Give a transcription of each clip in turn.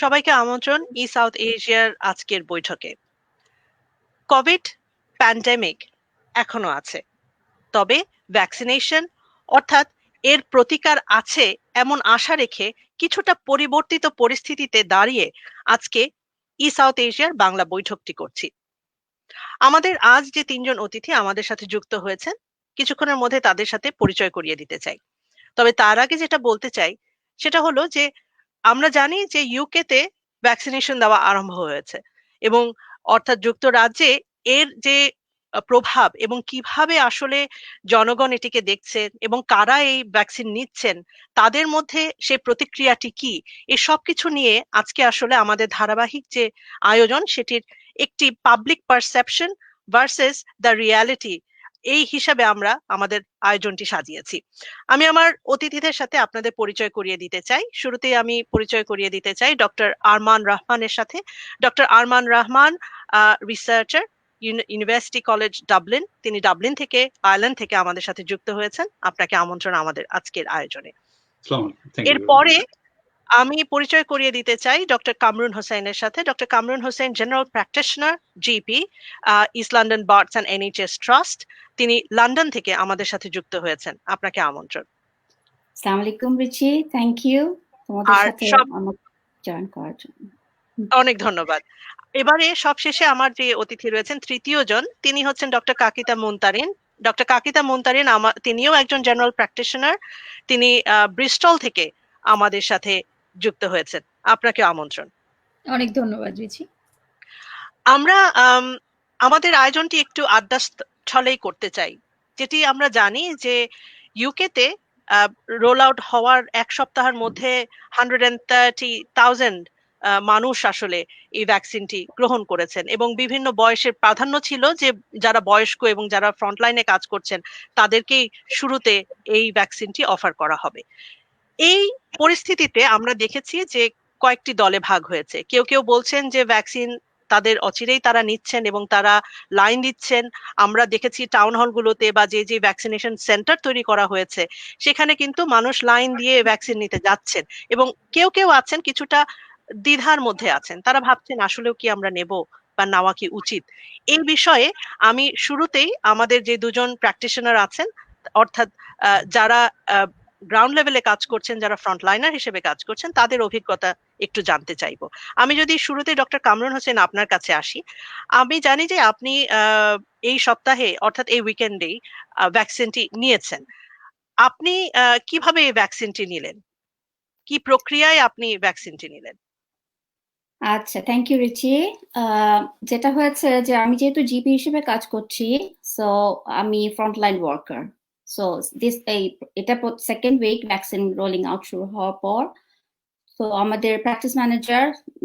সবাইকে আমন্ত্রণ ই সাউথ এশিয়ার আজকের বৈঠকে। কোভিড প্যান্ডেমিক এখনো আছে, তবে ভ্যাকসিনেশন অর্থাৎ এর প্রতিকার আছে এমন আশা রেখে কিছুটা পরিবর্তিত পরিস্থিতিতে দাঁড়িয়ে আজকে ই সাউথ এশিয়ার বাংলা বৈঠকটি করছি। আমাদের আজ যে তিনজন অতিথি আমাদের সাথে যুক্ত হয়েছেন, কিছুক্ষণের মধ্যে তাদের সাথে পরিচয় করিয়ে দিতে চাই। তবে তার আগে যেটা বলতে চাই সেটা হলো যে আমরা জানি যে ইউকে তে ভ্যাকসিনেশন দেওয়া আরম্ভ হয়েছে এবং অর্থাৎ যুক্তরাজ্যে এর যে প্রভাব এবং কিভাবে আসলে জনগণ এটিকে দেখছেন এবং কারা এই ভ্যাকসিন নিচ্ছেন তাদের মধ্যে সেই প্রতিক্রিয়াটি কি, এই সব কিছু নিয়ে আজকে আসলে আমাদের ধারাবাহিক যে আয়োজন সেটির একটি public perception versus the reality, এই হিসাবে আমরা আমাদের আয়োজনটি সাজিয়েছি। আমি আমার অতিথিদের সাথে আপনাদের পরিচয় করিয়ে দিতে চাই। শুরুতেই আমি পরিচয় করিয়ে দিতে চাই ডক্টর আরমান রহমানের সাথে। Doctor Arman Rahman researcher, university college Dublin. তিনি ডাবলিন থেকে, আয়ারল্যান্ড থেকে আমাদের সাথে যুক্ত হয়েছেন। আপনাকে আমন্ত্রণ আমাদের আজকের আয়োজনে। এরপরে আমি পরিচয় করিয়ে দিতে চাই ডক্টর কামরুন হোসেনের সাথে। Doctor Kamrun Hossain general practitioner, GP, east London birds and NHS trust. তিনি লন্ডন থেকে আমাদের সাথে যুক্ত হয়েছেন। আপনাকে আমন্ত্রণ। আসসালামু আলাইকুম রিচি, থ্যাংক ইউ তোমাদের সাথে আমাকে জয়েন করার জন্য। অনেক ধন্যবাদ। এবারে সবশেষে আমার যে অতিথি রয়েছেন তৃতীয় জন, তিনি হচ্ছেন ডক্টর কাকিতা মুনতারিন। ডক্টর কাকিতা মুনতারিন তিনিও একজন জেনারেল প্র্যাকটিশনার। তিনি ব্রিস্টল থেকে আমাদের সাথে যুক্ত হয়েছেন। আপনাকে আমন্ত্রণ। অনেক ধন্যবাদ রিচি। আমরা আমাদের আয়োজনটি একটু আড্ডা ছলেই করতে চাই, যেটি আমরা জানি যে ইউকেতে রোল আউট হওয়ার এক সপ্তাহের মধ্যে 130,000 মানুষ আসলে এই ভ্যাকসিনটি গ্রহণ করেছেন এবং বিভিন্ন বয়সের প্রাধান্য ছিল যে যারা বয়স্ক এবং যারা ফ্রন্টলাইনে কাজ করছেন তাদেরকেই শুরুতে এই ভ্যাকসিনটি অফার করা হবে। এই পরিস্থিতিতে আমরা দেখেছি যে কয়েকটি দলে ভাগ হয়েছে। কেউ কেউ বলছেন যে ভ্যাকসিন তাদের অচিরেই তারা নিচ্ছেন এবং তারা লাইন দিচ্ছেন। আমরা দেখেছি টাউন হলগুলোতে বা যে যে ভ্যাকসিনেশন সেন্টার তৈরি করা হয়েছে সেখানে কিন্তু মানুষ লাইন দিয়ে ভ্যাকসিন নিতে যাচ্ছেন এবং কেউ কেউ আছেন কিছুটা দ্বিধার মধ্যে আছেন, তারা ভাবছেন আসলেও কি আমরা নেব বা নেওয়া কি উচিত। এই বিষয়ে আমি শুরুতেই আমাদের যে দুজন প্র্যাকটিশনার আছেন, অর্থাৎ যারা গ্রাউন্ড লেভেলে কাজ করছেন, যারা ফ্রন্টলাইনার হিসেবে কাজ করছেন, তাদের অভিজ্ঞতা একটু জানতে চাইবো। আমি যদি শুরুতে ডক্টর কামরুন হোসেন আপনার কাছে আসি, আমি জানি যে আপনি এই সপ্তাহে অর্থাৎ এই উইকেন্ডেই ভ্যাকসিনটি নিয়েছেন। আপনি কিভাবে এই ভ্যাকসিনটি নিলেন, কি প্রক্রিয়ায় আপনি ভ্যাকসিনটি নিলেন? আচ্ছা, থ্যাংক ইউ রিচি। যেটা হয়েছে যে আমি যেহেতু জিপি হিসেবে কাজ করছি, সো আমি ফ্রন্টলাইন ওয়ার্কার। সো এটা second week vaccine rolling out শুরু হওয়ার পর তো আমাদের প্র্যাকটিস ম্যানেজার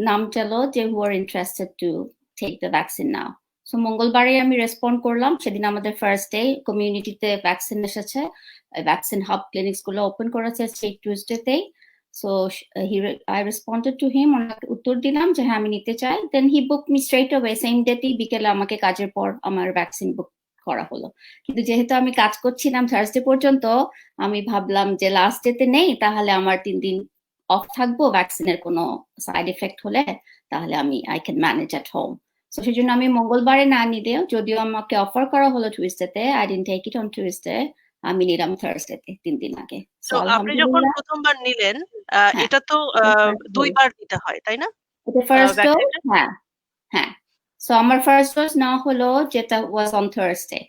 নাম চালো যে who are interested to take the vaccine now. So মঙ্গলবারে আমি রেসপন্ড করলাম, সেদিন আমাদের ফার্স্ট ডে কমিউনিটিতে ভ্যাকসিন এসেছে, ভ্যাকসিন হাব ক্লিনিক্স গুলো ওপেন করেছে সেই টিউসডেতেই। So I responded to him, ওনাকে উত্তর দিলাম যে হ্যাঁ আমি নিতে চাই। দেন হি বুক মি স্ট্রেট অ্যাওয়ে, সেম ডেতেই বিকেলে আমাকে কাজের পর আমার ভ্যাকসিন বুক করা হলো। কিন্তু যেহেতু আমি কাজ করছিলাম থার্সডে পর্যন্ত, আমি ভাবলাম যে লাস্ট ডেতে নেই, তাহলে আমার 3 দিন অফ থাকবো, ভ্যাকসিনের কোনো সাইড এফেক্ট হলে তাহলে I can manage at home. তো সেই জন্য আমি মঙ্গলবারে না নিলেও, যদিও আমাকে অফার করা হলো টুইসডেতে, I didn't take it on Tuesday, আমি নিলাম থার্সডেতে 3 দিন আগে। তো আপনি যখন প্রথমবার নিলেন, এটা তো 2 বার নিতে হয় তাই না? এটা ফার্স্ট ডোজ, হ্যাঁ। সো আমার ফার্স্ট ডোজ নেওয়া হলো যেটা ওয়াজ অন থার্সডে,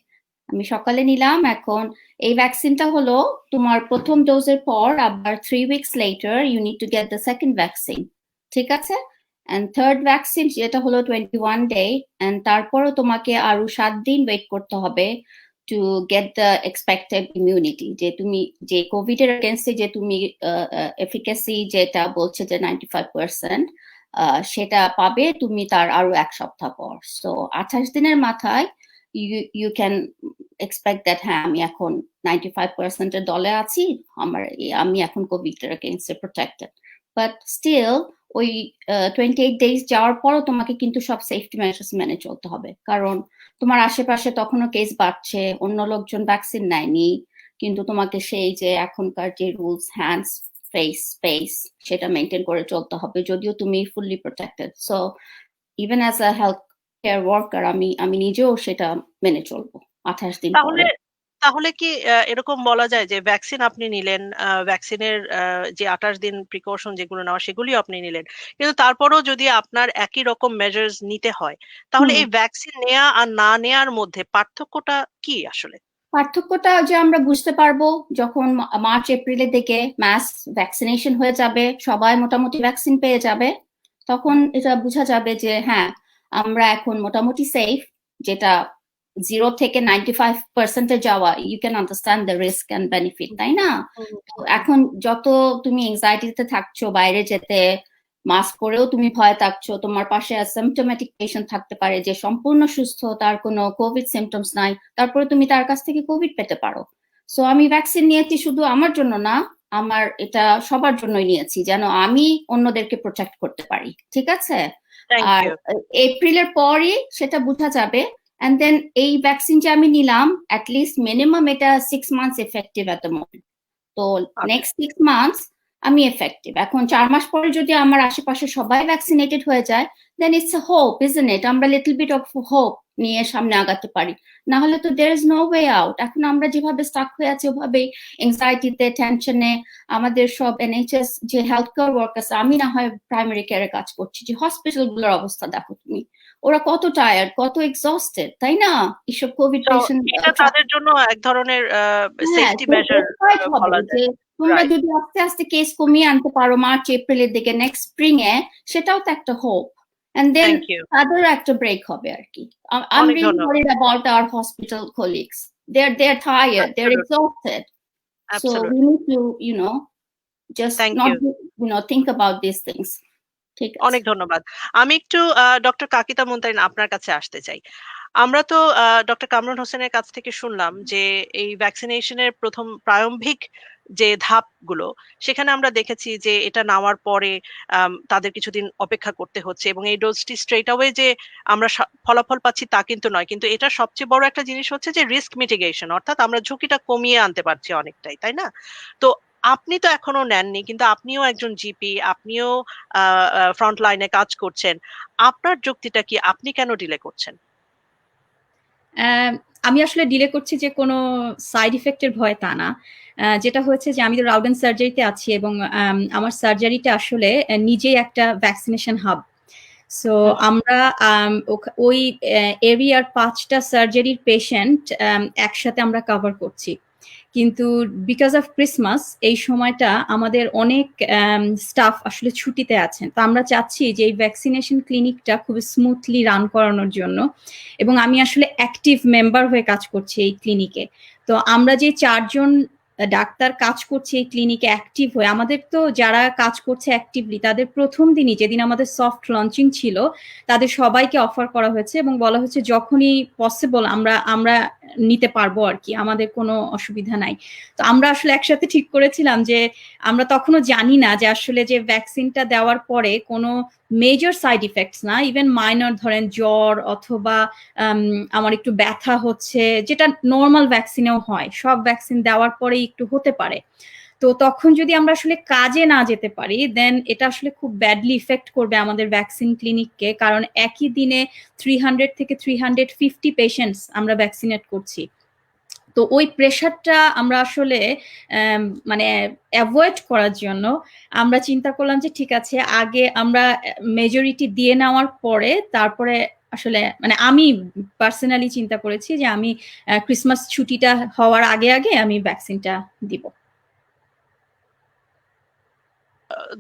আমি সকালে নিলাম। এখন এই ভ্যাকসিনটা হলো তোমার প্রথম ডোজের পর আবার 3 weeks later you need to get the second vaccine, ঠিক আছে? এন্ড থার্ড ভ্যাকসিন যেটা হলো 21 ডে, এন্ড তারপরও তোমাকে আরো 7 দিন ওয়েট করতে হবে two get the expected immunity, যে তুমি যে কোভিড এর এগেইনস্টে যে তুমি এফিকাসি যেটা বলছে যে 95%, সেটা পাবে তুমি তার আরো 1 সপ্তাহ পর। সো 28 দিনের মাথায় you can expect that হ্যাঁ আমি এখন 95% এর দলে আছি, আমি এখন কোভিড এর এগেইনস্টে প্রটেক্টেড। বাট স্টিল ওই 28 ডেজ যাওয়ার পরও তোমাকে কিন্তু সব সেফটি মেজার্স মেনে চলতে হবে, কারণ তোমার আশেপাশে তখনও কেস বাড়ছে, অন্য লোকজন ভ্যাকসিন নেয়নি, কিন্তু তোমাকে সেই যে এখনকার যে রুলস, হ্যান্ডস ফেস স্পেস সেটা মেনটেন করে চলতে হবে, যদিও তুমি fully protected. So even as a health care worker আমি নিজেও সেটা মেনে চলবো 28 দিন তাহলে পরে। তাহলে কি এরকম বলা যায় যে ভ্যাকসিন আপনি নিলেন, ভ্যাকসিনের যে 28 দিন প্রিকশন যেগুলো নেওয়া সেগুলিও আপনি নিলেন। কিন্তু তারপরেও যদি আপনার একই রকম মেজার্স নিতে হয়, তাহলে হুম। এই ভ্যাকসিন নেয়া আর না নেয়ার মধ্যে পার্থক্যটা কি আসলে? পার্থক্যটা যে আমরা বুঝতে পারবো যখন মার্চ এপ্রিলের দিকে মাস ভ্যাকসিনেশন হয়ে যাবে, সবাই মোটামুটি ভ্যাকসিন পেয়ে যাবে, তখন এটা বোঝা যাবে যে হ্যাঁ আমরা এখন মোটামুটি সেফ। যেটা 0 থেকে 95% যাওয়া, you can understand the risk and benefit, তাই না? হুম, তো হুম, এখন যত তুমি এংজাইটিতে থাকছো বাইরে যেতে, মাস্ক পরেও তুমি ভয় থাকছো, তোমার পাশে অ্যাসিম্পটোমেটিক পেশেন্ট থাকতে পারে যে সম্পূর্ণ সুস্থ, তার কোনো কোভিড সিমটমস নাই, তারপরে তুমি তার কাছ থেকে কোভিড পেতে পারো। সো আমি ভ্যাকসিন নিয়েছি শুধু আমার জন্য না, আমার এটা সবার জন্যই নিয়েছি, যেন আমি অন্যদেরকে প্রোটেক্ট করতে পারি, ঠিক আছে? থ্যাংক আর ইউ। এপ্রিলের পরই সেটা বোঝা যাবে। অ্যান্ড দেন এই ভ্যাকসিন যে আমি নিলাম, অ্যাটলিস্ট মিনিমাম এটা 6 months effective at the moment. তো আচ্ছা, নেক্সট 6 মান্থস আমি এফেক্টিভ। এখন 4 মাস পরে যদি আমার আশেপাশে সবাই ভ্যাকসিনেটেড হয়ে যায়, then it's a hope, isn't it? আমরা লিটল বিট অফ হোপ নিয়ে সামনে আগাতে পারি। না হলে তো there is no way out. এখন আমরা যেভাবে স্টাক হয়ে আছি ওভাবেই এংজাইটিতে, টেনশনে, আমাদের সব এনএইচএস যে হেলথ কেয়ার ওয়ার্কার্স, আমি না হয় প্রাইমারি কেয়ারে কাজ করছি, যে হসপিটাল গুলোর অবস্থা দেখো তুমি, ওরা কত টায়ার্ড, কত এক্সস্টেড, তাই না? এইসব কোভিড তো পেশেন্ট। এটা তাদের জন্য এক ধরনের হ্যাঁ, সেফটি মেজার ডেসপারেট হবে বলা যায়। যে তোমরা রাইট। যদি আস্তে আস্তে কেস কমিয়ে আনতে পারো মার্চ এপ্রিলের দিকে, নেক্সট স্প্রিং এ, সেটাও তো একটা hope. And then thank you. তাদেরও একটা ব্রেক হবে আর কি। I'm অনেক really ধন্যবাদ। worried about our hospital colleagues. They're tired, they're absolutely, exhausted. So we absolutely. need to, just thank not, you. think about these things. ঠিক আছে। অনেক ধন্যবাদ। আমি একটু ডক্টর কাকিতা মুনতাহিন আপনার কাছে আসতে চাই। আমরা তো ডক্টর কামরুল হোসেনের কাছ থেকে শুনলাম যে এই ভ্যাকসিনেশনের ১ম প্রারম্ভিক যে ধাপগুলো, সেখানে আমরা দেখেছি যে এটা নেওয়ার পরে তাদের কিছুদিন অপেক্ষা করতে হচ্ছে এবং এই ডোজটি স্ট্রেইট অ্যাওয়ে যে আমরা ফলাফল পাচ্ছি তা কিন্তু নয়। কিন্তু এটার সবচেয়ে বড় একটা জিনিস হচ্ছে যে রিস্ক মিটিগেশন, অর্থাৎ আমরা ঝুঁকিটা কমিয়ে আনতে পারছি অনেকটাই, তাই না? তো আপনি তো এখনো নেননি, কিন্তু আপনিও একজন জিপি, আপনিও আ আ ফ্রন্ট লাইনে কাজ করছেন। আপনার যুক্তিটা কি? আপনি কেন ডিলে করছেন? অ্যা আমি আসলে ডিলে করছি যে কোনো সাইড ইফেক্ট এর ভয়ে তা না। যেটা হয়েছে যে আমি তো রাউডেন সার্জারিতে আছি এবং আমার সার্জারিটা আসলে নিজেই একটা ভ্যাকসিনেশন হাব। সো হুম, আমরা ওই এরিয়ার ৫ টা সার্জারির পেশেন্ট একসাথে আমরা কভার করছি। কিন্তু বিকজ অফ ক্রিসমাস এই সময়টা আমাদের অনেক স্টাফ আসলে ছুটিতে আছেন। তো আমরা চাচ্ছি যে এই ভ্যাকসিনেশন ক্লিনিকটা খুবই স্মুথলি রান করানোর জন্য, এবং আমি আসলে অ্যাক্টিভ মেম্বার হয়ে কাজ করছি এই ক্লিনিকে। তো আমরা যে ৪ জন ডাক্তার কাজ করছি এই ক্লিনিকে অ্যাক্টিভ হয়ে, আমাদের তো যারা কাজ করছে অ্যাক্টিভলি তাদের ১ম দিনই যেদিন আমাদের সফট লঞ্চিং ছিল, তাদের সবাইকে অফার করা হয়েছে এবং বলা হয়েছে যখনই পসিবল আমরা নিতে পারবো আরকি। আমাদের কোনো অসুবিধা নাই। তো আমরা আসলে একসাথে ঠিক করেছিলাম যে আমরা তখনও জানি না যে আসলে যে ভ্যাকসিনটা দেওয়ার পরে কোনো মেজর সাইড ইফেক্টস না, ইভেন মাইনর ধরেন জ্বর অথবা আমার একটু ব্যথা হচ্ছে, যেটা নরমাল ভ্যাকসিনেও হয়। সব ভ্যাকসিন দেওয়ার পরেই একটু হতে পারে। তো তখন যদি আমরা আসলে কাজে না যেতে পারি, দেন এটা আসলে খুব ব্যাডলি ইফেক্ট করবে আমাদের ভ্যাকসিন ক্লিনিককে। কারণ একই দিনে 300 থেকে 350 পেশেন্টস আমরা ভ্যাকসিনেট করছি। তো ওই প্রেশারটা আমরা আসলে মানে অ্যাভয়েড করার জন্য আমরা চিন্তা করলাম যে ঠিক আছে, আগে আমরা মেজরিটি দিয়ে নেওয়ার পরে তারপরে আসলে মানে আমি পার্সোনালি চিন্তা করেছি যে আমি ক্রিসমাস ছুটিটা হওয়ার আগে আগে আমি ভ্যাকসিনটা দিব।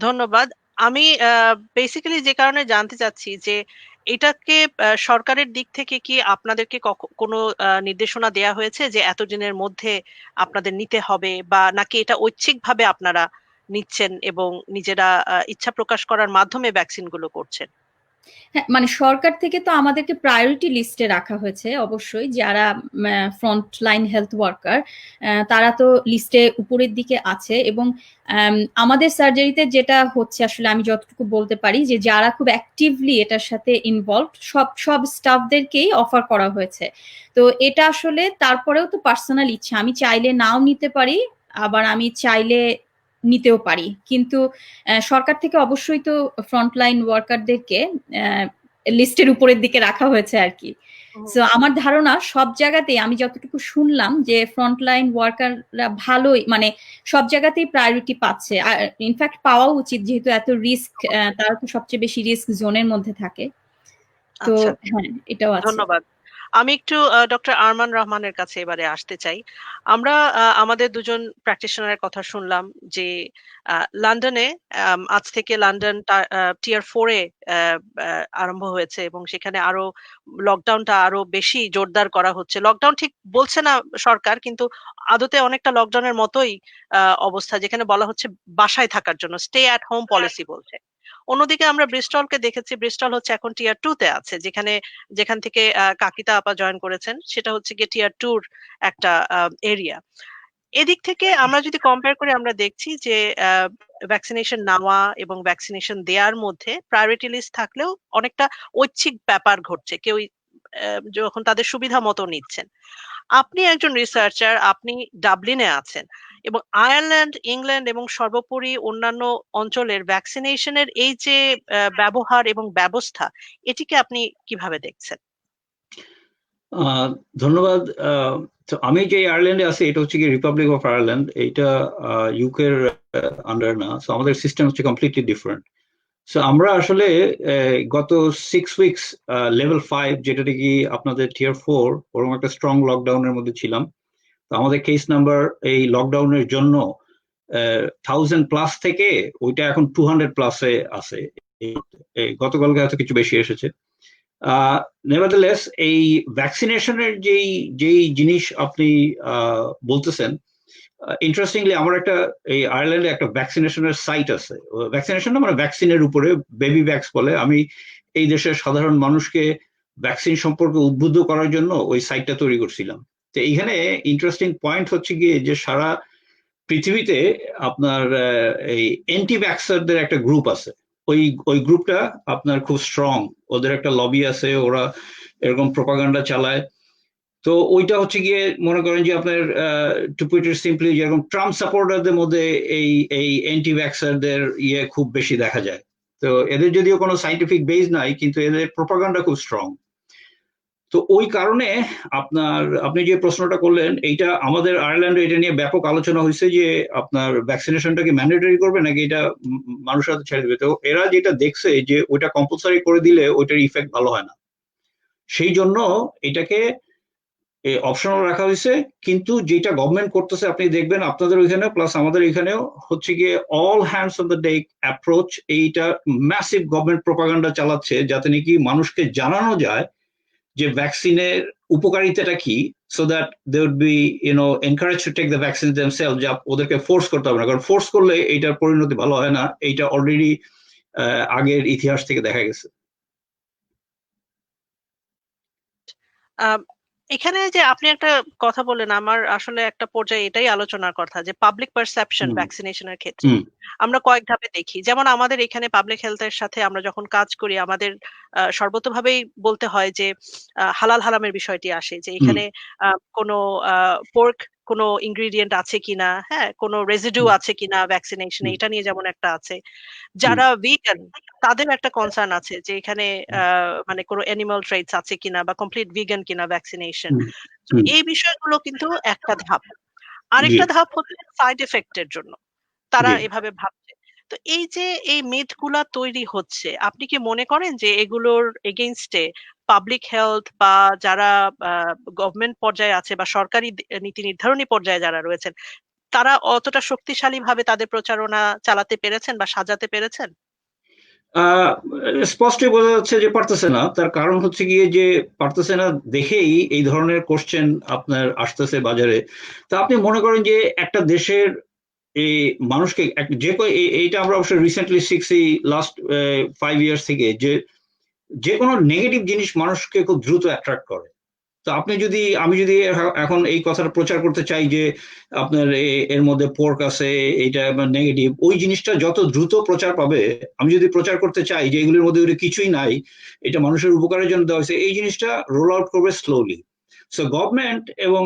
ধন্যবাদ। আমি বেসিক্যালি যে কারণে জানতে চাচ্ছি যে এটাকে সরকারের দিক থেকে কি আপনাদেরকে কোনো নির্দেশনা দেয়া হয়েছে যে এতদিনের মধ্যে আপনাদের নিতে হবে, বা নাকি এটা ঐচ্ছিকভাবে আপনারা নিচ্ছেন এবং নিজেরা ইচ্ছা প্রকাশ করার মাধ্যমে ভ্যাকসিন গুলো করছেন? হ্যাঁ, মানে সরকার থেকে তো আমাদেরকে প্রায়োরিটি লিস্টে রাখা হয়েছে অবশ্যই। যারা ফ্রন্ট লাইন হেলথ ওয়ার্কার তারা তো লিস্টে উপরের দিকে আছে, এবং আমাদের সার্জারিতে যেটা হচ্ছে আসলে আমি যতটুকু বলতে পারি যে যারা খুব অ্যাক্টিভলি এটার সাথে ইনভলভড সব স্টাফদেরকেই অফার করা হয়েছে। তো এটা আসলে তারপরেও তো পার্সোনাল ইচ্ছা, আমি চাইলে নাও নিতে পারি, আবার আমি চাইলে নিতেও পারি, কিন্তু সরকার থেকে অবশ্যই তো ফ্রন্টলাইন ওয়ার্কারদেরকে লিস্টের উপরের দিকে রাখা হয়েছে আর কি। সো আমার ধারণা সব জায়গাতেই আমি যতটুকু শুনলাম যে ফ্রন্টলাইন ওয়ার্কাররা ভালোই, মানে সব জায়গাতেই প্রায়োরিটি পাচ্ছে, আর ইনফ্যাক্ট পাওয়া উচিত, যেহেতু এত রিস্ক, তারা তো সবচেয়ে বেশি রিস্ক জোনের মধ্যে থাকে। তো আচ্ছা, হ্যাঁ, এটাও আছে। ধন্যবাদ। আমি একটু ডক্টর আরমান রহমানের কাছে এবারে আসতে চাই। আমরা আমাদের দুজন প্র্যাকটিশনারের কথা শুনলাম যে লন্ডনে আজ থেকে লন্ডন টিয়ার 4 এ আরম্ভ হয়েছে এবং সেখানে আরো লকডাউনটা আরো বেশি জোরদার করা হচ্ছে। লকডাউন ঠিক বলছে না সরকার, কিন্তু আদতে অনেকটা লকডাউনের মতোই অবস্থা, যেখানে বলা হচ্ছে বাসায় থাকার জন্য, স্টে অ্যাট হোম পলিসি বলছে। অন্যদিকে আমরা ব্রিস্টলকে দেখেছি, ব্রিস্টল হচ্ছে এখন টিয়ার 2 তে আছে, যেখান থেকে কাকিতা আপা জয়েন করেছেন, সেটা হচ্ছে গিয়ে টিয়ার 2 একটা এরিয়া। এদিক থেকে আমরা যদি কম্পেয়ার করি, আমরা দেখছি যে ভ্যাকসিনেশন নেওয়া এবং ভ্যাকসিনেশন দেওয়ার মধ্যে প্রায়োরিটি লিস্ট থাকলেও অনেকটা ঐচ্ছিক ব্যাপার ঘটছে, কেউ যখন তাদের সুবিধা মতো নিচ্ছেন। আপনি একজন রিসার্চার, আপনি ডাবলিনে আছেন এবং আয়ারল্যান্ড, ইংল্যান্ড এবং সর্বোপরি অন্যান্য অঞ্চলের ভ্যাকসিনেশনের এই যে ব্যবহার এবং ব্যবস্থা, এটিকে আপনি কিভাবে দেখছেন? ধন্যবাদ। তো আমি যে আয়ারল্যান্ডে আছি এটা হচ্ছে কি রিপাবলিক অফ আয়ারল্যান্ড, এইটা ইউকের আন্ডার না। সো আমাদের সিস্টেম হচ্ছে কমপ্লিটলি ডিফারেন্ট। সো আমরা আসলে গত 6 উইকস লেভেল 5, যেটা কি আপনাদের টিয়ার 4, ওরকম একটা স্ট্রং লকডাউনের মধ্যে ছিলাম। তো আমাদের কেস নাম্বার এই লকডাউনের জন্য 1000+ থেকে ওইটা এখন 200+ আছে। গতকালকে হয়তো কিছু বেশি এসেছে। নেভারদারলেস এই ভ্যাকসিনেশনের যেই জিনিস আপনি বলতেছেন, ইন্টারেস্টিংলি আমার একটা এই আয়ারল্যান্ডে একটা ভ্যাকসিনেশনের সাইট আছে। ভ্যাকসিনেশন মানে ভ্যাকসিনের উপরে, বেবি ভ্যাক্স বলে। আমি এই দেশের সাধারণ মানুষকে ভ্যাকসিন সম্পর্কে উদ্বুদ্ধ করার জন্য ওই সাইটটা তৈরি করছিলাম। তো এইখানে ইন্টারেস্টিং পয়েন্ট হচ্ছে গিয়ে যে সারা পৃথিবীতে আপনার এই এন্টি ভ্যাক্সারদের একটা গ্রুপ আছে। ওই গ্রুপটা আপনার খুব স্ট্রং, ওদের একটা লবি আছে, ওরা এরকম প্রোপাগান্ডা চালায়। তো ওইটা হচ্ছে গিয়ে মনে করেন যে আপনার টু পুট ইট সিম্পলি, যেরকম ট্রাম্প সাপোর্টারদের মধ্যে এই অ্যান্টি ভ্যাক্সারদের খুব বেশি দেখা যায়। তো এদের যদিও কোনো সাইন্টিফিক বেস নাই, কিন্তু এদের প্রোপাগান্ডা খুব স্ট্রং। তো ওই কারণে আপনি যে প্রশ্নটা করলেন, এইটা আমাদের আয়ারল্যান্ডে এটা নিয়ে ব্যাপক আলোচনা হয়েছে যে আপনার ভ্যাকসিনেশনটাকে ম্যান্ডেটরি করবে নাকি এটা মানুষের হাতে ছেড়ে দেবে। তো এরা যেটা দেখছে যে ওইটা কম্পালসারি করে দিলে ওইটার ইফেক্ট ভালো হয় না, সেই জন্য এটাকে অপশনাল রাখা হয়েছে। কিন্তু যেটা গভর্নমেন্ট করতেছে আপনি দেখবেন আপনাদের ওইখানে প্লাস আমাদের এখানেও হচ্ছে গিয়ে all hands on the deck approach. এইটা ম্যাসিভ গভর্নমেন্ট প্রোপাগান্ডা চালাচ্ছে যাতে নাকি মানুষকে জানানো যায় যে ভ্যাকসিনের উপকারিতাটা কি, so that they would be encourage to take the vaccine themself. যা ওদেরকে ফোর্স করতে হবে না, কারণ ফোর্স করলে এইটার পরিণতি ভালো হয় না। এইটা অলরেডি আগের ইতিহাস থেকে দেখা গেছে। এখানে যে আপনি একটা কথা বললেন, আমার আসলে একটা পর্যায়ে এটাই আলোচনার কথা যে পাবলিক পারসেপশন ভ্যাকসিনেশনের ক্ষেত্রে আমরা কয়েক ধাপে দেখি। যেমন আমাদের এখানে পাবলিক হেলথের সাথে আমরা যখন কাজ করি, আমাদের সর্বতোভাবেই বলতে হয় যে হালাল হারামের বিষয়টি আসে, যে এখানে কোনো পোর্ক কোনো ইনগ্রিডিয়েন্ট আছে কিনা, হ্যাঁ, কোনো রেসিডিউ আছে কিনা ভ্যাকসিনেশনে, এটা নিয়ে যেমন একটা আছে। যারা ভিগান তাদের একটা কনসার্ন আছে যে এখানে মানে কোনো অ্যানিমাল ট্রেটস আছে কিনা বা কমপ্লিট ভিগান কিনা ভ্যাকসিনেশন। এই বিষয়গুলো কিন্তু একটা ধাপ। আরেকটা ধাপ হচ্ছে সাইড এফেক্টের জন্য তারা এভাবে ভাবছে। তো এই যে এই মিথ গুলা তৈরি হচ্ছে, আপনি কি মনে করেন যে এগুলোর এগেইনস্টে পাবলিক হেলথ বা যারা গভর্নমেন্ট পর্যায়ে আছে বা সরকারি নীতি নির্ধারণী পর্যায়ে যারা রয়েছেন, তারা অতটা শক্তিশালী ভাবে তাদের প্রচারণা চালাতে পেরেছেন বা সাজাতে পেরেছেন? স্পষ্টই বোঝা যাচ্ছে যে পারতেছে না। তার কারণ হচ্ছে গিয়ে যে পারতেছে না দেখেই এই ধরনের কোশ্চেন আপনার আসতেছে বাজারে। তা আপনি মনে করেন যে একটা দেশের এই মানুষকে এইটা আমরা অবশ্য রিসেন্টলি শিখছি লাস্ট 5 ইয়ার্স থেকে, যে কোনো নেগেটিভ জিনিস মানুষকে খুব দ্রুত অ্যাট্রাক্ট করে। তো আমি যদি এখন এই কথাটা প্রচার করতে চাই যে আপনার এর মধ্যে পোর্ক আছে, এইটা নেগেটিভ, ওই জিনিসটা যত দ্রুত প্রচার পাবে, আমি যদি প্রচার করতে চাই যে এগুলোর মধ্যে ওটা কিছুই নাই, এটা মানুষের উপকারের জন্য দেওয়া হয়েছে, এই জিনিসটা রোল আউট করবে স্লোলি। সো গভর্নমেন্ট এবং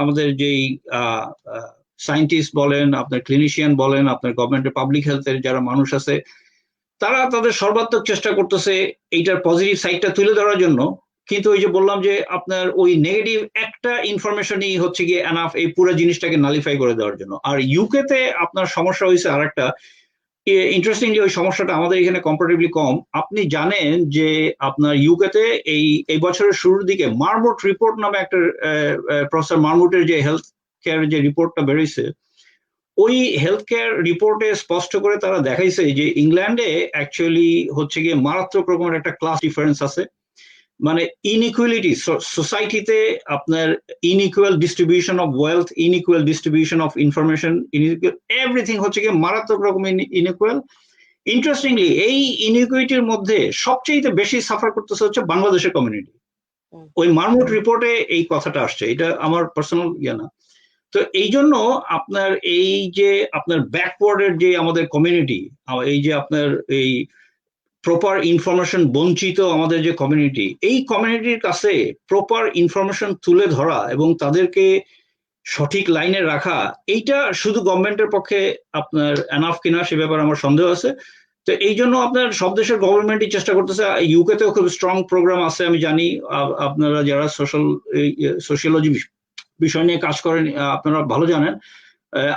আমাদের যেই সায়েন্টিস্ট বলেন, আপনার ক্লিনিশিয়ান বলেন, আপনার গভর্নমেন্টের পাবলিক হেলথের যারা মানুষ আছে, তারা তাদের সর্বাত্মক চেষ্টা করতেছে এইটার পজিটিভ সাইডটা তুলে ধরার জন্য। কিন্তু ওই যে বললাম যে আপনার ওই নেগেটিভ একটা ইনফরমেশনই হচ্ছে গিয়ে এনাফ এই পুরো জিনিসটাকে নালিফাই করে দেওয়ার জন্য। আর ইউকে তে আপনার সমস্যা হয়েছে আর একটা ইন্টারেস্টিং, যে ওই সমস্যাটা আমাদের এখানে কম্পারেটিভলি কম। আপনি জানেন যে আপনার ইউকে তে এই বছরের শুরুর দিকে মারমুট রিপোর্ট নামে একটা প্রফেসর মারমুটের যে হেলথ কেয়ার যে রিপোর্টটা বেরিয়েছে, ওই হেলথ কেয়ার রিপোর্টে স্পষ্ট করে তারা দেখাইছে যে ইংল্যান্ডে অ্যাকচুয়ালি হচ্ছে গিয়ে মারাত্মক রকমের একটা ক্লাস ডিফারেন্স আছে। মানে ইনইকুয়ালিটি সোসাইটিতে আপনার unequal distribution of wealth, unequal distribution of information, everything হচ্ছে গিয়ে মারাত্মক রকম ইনইকুয়াল। ইন্টারেস্টিংলি এই ইনইকুইটির মধ্যে সবচেয়ে বেশি সাফার করতেছে হচ্ছে বাংলাদেশের কমিউনিটি। ওই মারমুট রিপোর্টে এই কথাটা আসছে, এটা আমার পার্সোনাল ইয়ে না। তো এই জন্য আপনার এই যে আপনার ব্যাকওয়ার্ডের যে আমাদের কমিউনিটি, এই যে আপনার এই প্রপার ইনফরমেশন বঞ্চিত আমাদের যে কমিউনিটি, এই কমিউনিটির কাছে প্রপার ইনফরমেশন তুলে ধরা এবং তাদেরকে সঠিক লাইনে রাখা, এইটা শুধু গভর্নমেন্টের পক্ষে আপনার এনাফ কিনা সে ব্যাপারে আমার সন্দেহ আছে। তো এই জন্য আপনার সব দেশের গভর্নমেন্টই চেষ্টা করতেছে। ইউকে তেও খুব স্ট্রং প্রোগ্রাম আছে, আমি জানি। আপনারা যারা সোশিয়োলজি বিষয় নিয়ে কাজ করেন আপনারা ভালো জানেন।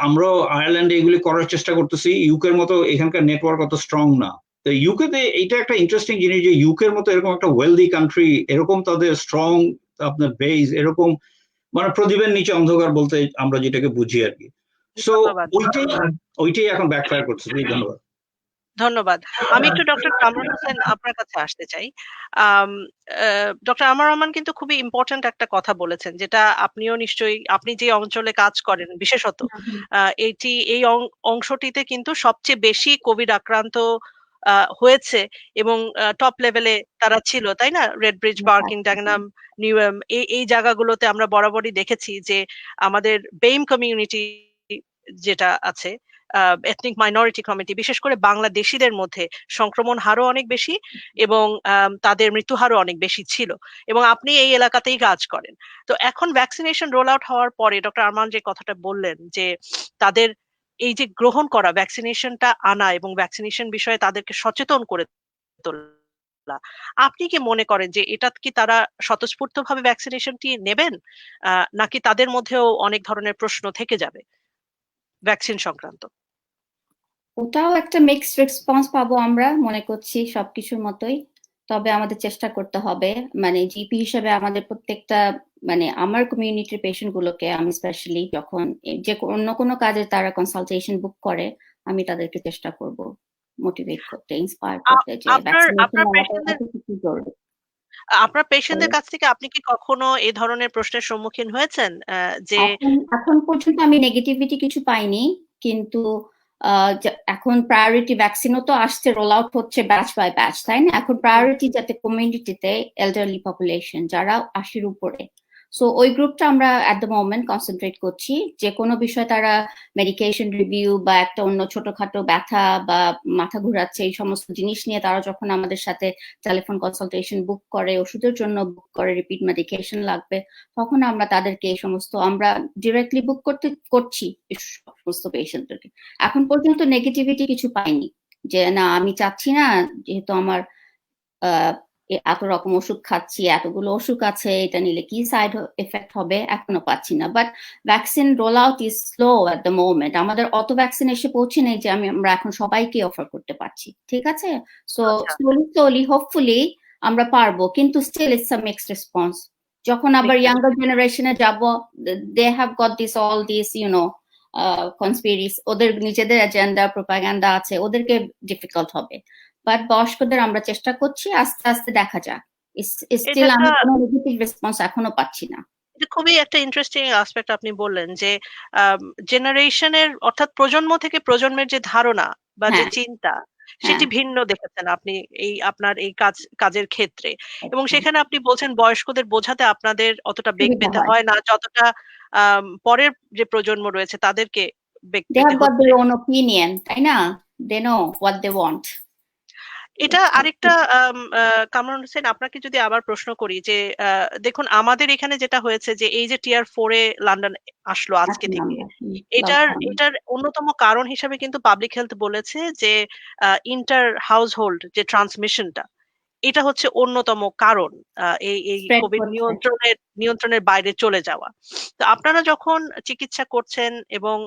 আমরাও আয়ারল্যান্ডে এগুলি করার চেষ্টা করতেছি। ইউকের মতো এখানকার নেটওয়ার্ক অত স্ট্রং না। তো ইউকেতে এইটা একটা ইন্টারেস্টিং জিনিস যে ইউকের মতো এরকম একটা ওয়েলদি কান্ট্রি, এরকম তাদের স্ট্রং আপনার বেস, এরকম মানে প্রদীপের নিচে অন্ধকার বলতে আমরা যেটাকে বুঝি আর কি। সো ওইটাই এখন ব্যাকফায়ার করছে। ধন্যবাদ। ধন্যবাদ। আমি একটু ডক্টর কামরুল হোসেন আপনার কাছে আসতে চাই। ডক্টর আমার রহমান কিন্তু খুবই ইম্পর্ট্যান্ট একটা কথা বলেছেন, যেটা আপনিও নিশ্চয়ই, আপনি যে অঞ্চলে কাজ করেন বিশেষত, এই অংশটিতে কিন্তু সবচেয়ে বেশি কোভিড আক্রান্ত হয়েছে এবং টপ লেভেলে তারা ছিল, তাই না? রেড ব্রিজ, বার্কিং, ড্যাগনাম, নিউএম, এই জায়গাগুলোতে আমরা বরাবরই দেখেছি যে আমাদের বেইম কমিউনিটি যেটা আছে, এথনিক মাইনরিটি কমিউনিটি, বিশেষ করে বাংলাদেশিদের মধ্যে সংক্রমণ হারও অনেক বেশি এবং তাদের মৃত্যু হারও অনেক বেশি ছিল। এবং আপনি এই এলাকাতেই কাজ করেন। তো এখন ভ্যাকসিনেশন রোল আউট হওয়ার পরে ডক্টর আরমান যে কথাটা বললেন যে তাদের এই যে গ্রহণ করা ভ্যাকসিনেশনটা আনা এবং ভ্যাকসিনেশন বিষয়ে তাদেরকে সচেতন করে তোলা, আপনি কি মনে করেন যে এটা কি তারা স্বতঃস্ফূর্তভাবে ভ্যাকসিনেশনটি নেবেন, নাকি তাদের মধ্যেও অনেক ধরনের প্রশ্ন থেকে যাবে ভ্যাকসিন সংক্রান্ত? ওটাও একটা মিক্সড রেসপন্স পাবো আমরা মনে করছি সবকিছুর মতোই। তবে আমাদের চেষ্টা করতে হবে, মানে জিপি হিসেবে আমাদের প্রত্যেকটা, মানে আমার কমিউনিটির পেশেন্ট গুলোকে আমি স্পেশালি যখন যে অন্য কোনো কাজে তারা কনসালটেশন বুক করে, আমি তাদেরকে চেষ্টা করব মোটিভেট করতে, ইন্সপায়ার করতে যে আপনার পেশেন্টদের কাছ থেকে আপনি কি কখনো এই ধরনের প্রশ্নের সম্মুখীন হয়েছেন যে এখন পর্যন্ত আমি নেগেটিভিটি কিছু পাইনি, কিন্তু এখন প্রায়োরিটি ভ্যাকসিনও তো আসছে, রোল আউট হচ্ছে ব্যাচ বাই ব্যাচ, তাই না? এখন প্রায়োরিটি যাতে কমিউনিটিতে এল্ডারলি পপুলেশন যারা 80-র উপরে, সো ওই গ্রুপটা আমরা এট দ্য মোমেন্ট কনসেন্ট্রেট করছি। যে কোনো বিষয় তারা মেডিকেশন রিভিউ বা একটা অন্য ছোটখাটো ব্যথা বা মাথা ঘুরাচ্ছে, এই সমস্ত জিনিস নিয়ে তারা যখন আমাদের সাথে টেলিফোন কনসালটেশন বুক করে, ওষুধের জন্য বুক করে, রিপিট মেডিকেশন লাগবে, তখন আমরা তাদেরকে এই সমস্ত আমরা ডিরেক্টলি বুক করছি সমস্ত পেশেন্টদেরকে। এখন পর্যন্ত নেগেটিভিটি কিছু পাইনি যে না আমি চাচ্ছি না, যেহেতু আমার এত রকম ওষুধ খাচ্ছি, এতগুলো অসুখ আছে, এটা নিলে কি সাইড এফেক্ট হবে, এখনো পাচ্ছি না। But vaccine roll out is slow at the moment. আমাদের অত ভ্যাকসিন এসে পৌঁছে নেই যে আমরা এখন সবাইকে অফার করতে পারছি, ঠিক আছে? সো স্লোলি হোপফুলি আমরা পারবো, কিন্তু still it's a mixed response. যখন আবার ইয়াঙ্গার জেনারেশনে যাব, they have got this all this conspiracy, ওদের নিজেদের এজেন্ডা প্রোপাগান্ডা আছে, ওদেরকে ডিফিকাল্ট হবে। বাট বয়স্কদের আমরা চেষ্টা করছি, আস্তে আস্তে দেখা যাক। স্টিল আমি কোনো নেগেটিভ রেসপন্স এখনো পাচ্ছি না। এটা খুবই একটা ইন্টারেস্টিং অ্যাসপেক্ট আপনি বললেন যে জেনারেশনের, অর্থাৎ প্রজন্ম থেকে প্রজন্মের যে ধারণা বা যে চিন্তা, সেটি ভিন্ন দেখেছেন আপনি এই আপনার এই কাজের ক্ষেত্রে, এবং সেখানে আপনি বলছেন বয়স্কদের বোঝাতে আপনাদের অতটা বেগ পেতে হয় না যতটা পরের যে প্রজন্ম রয়েছে তাদেরকে বেগ পেতে হয়। They have got their own opinion, তাই না? They know what they want. এটা আচ্ছা। আরেকটা কামরুন হোসেন, আপনাকে যদি আবার প্রশ্ন করি যে দেখুন আমাদের এখানে যেটা হয়েছে যে এই যে টিয়ার 4-এ লন্ডন আসলো আজকে এখন থেকে, আমরা এটার লকডাউন। এটার অন্যতম কারণ হিসাবে কিন্তু পাবলিক হেলথ বলেছে যে ইন্টার হাউস যে ট্রান্সমিশনটা, এটা হচ্ছে অন্যতম কারণ এই এই স্প্রেড কোভিড করছে। নিয়ন্ত্রণের বাইরে চলে যাওয়া। তো আপনারা যখন চিকিৎসা করছেন এবং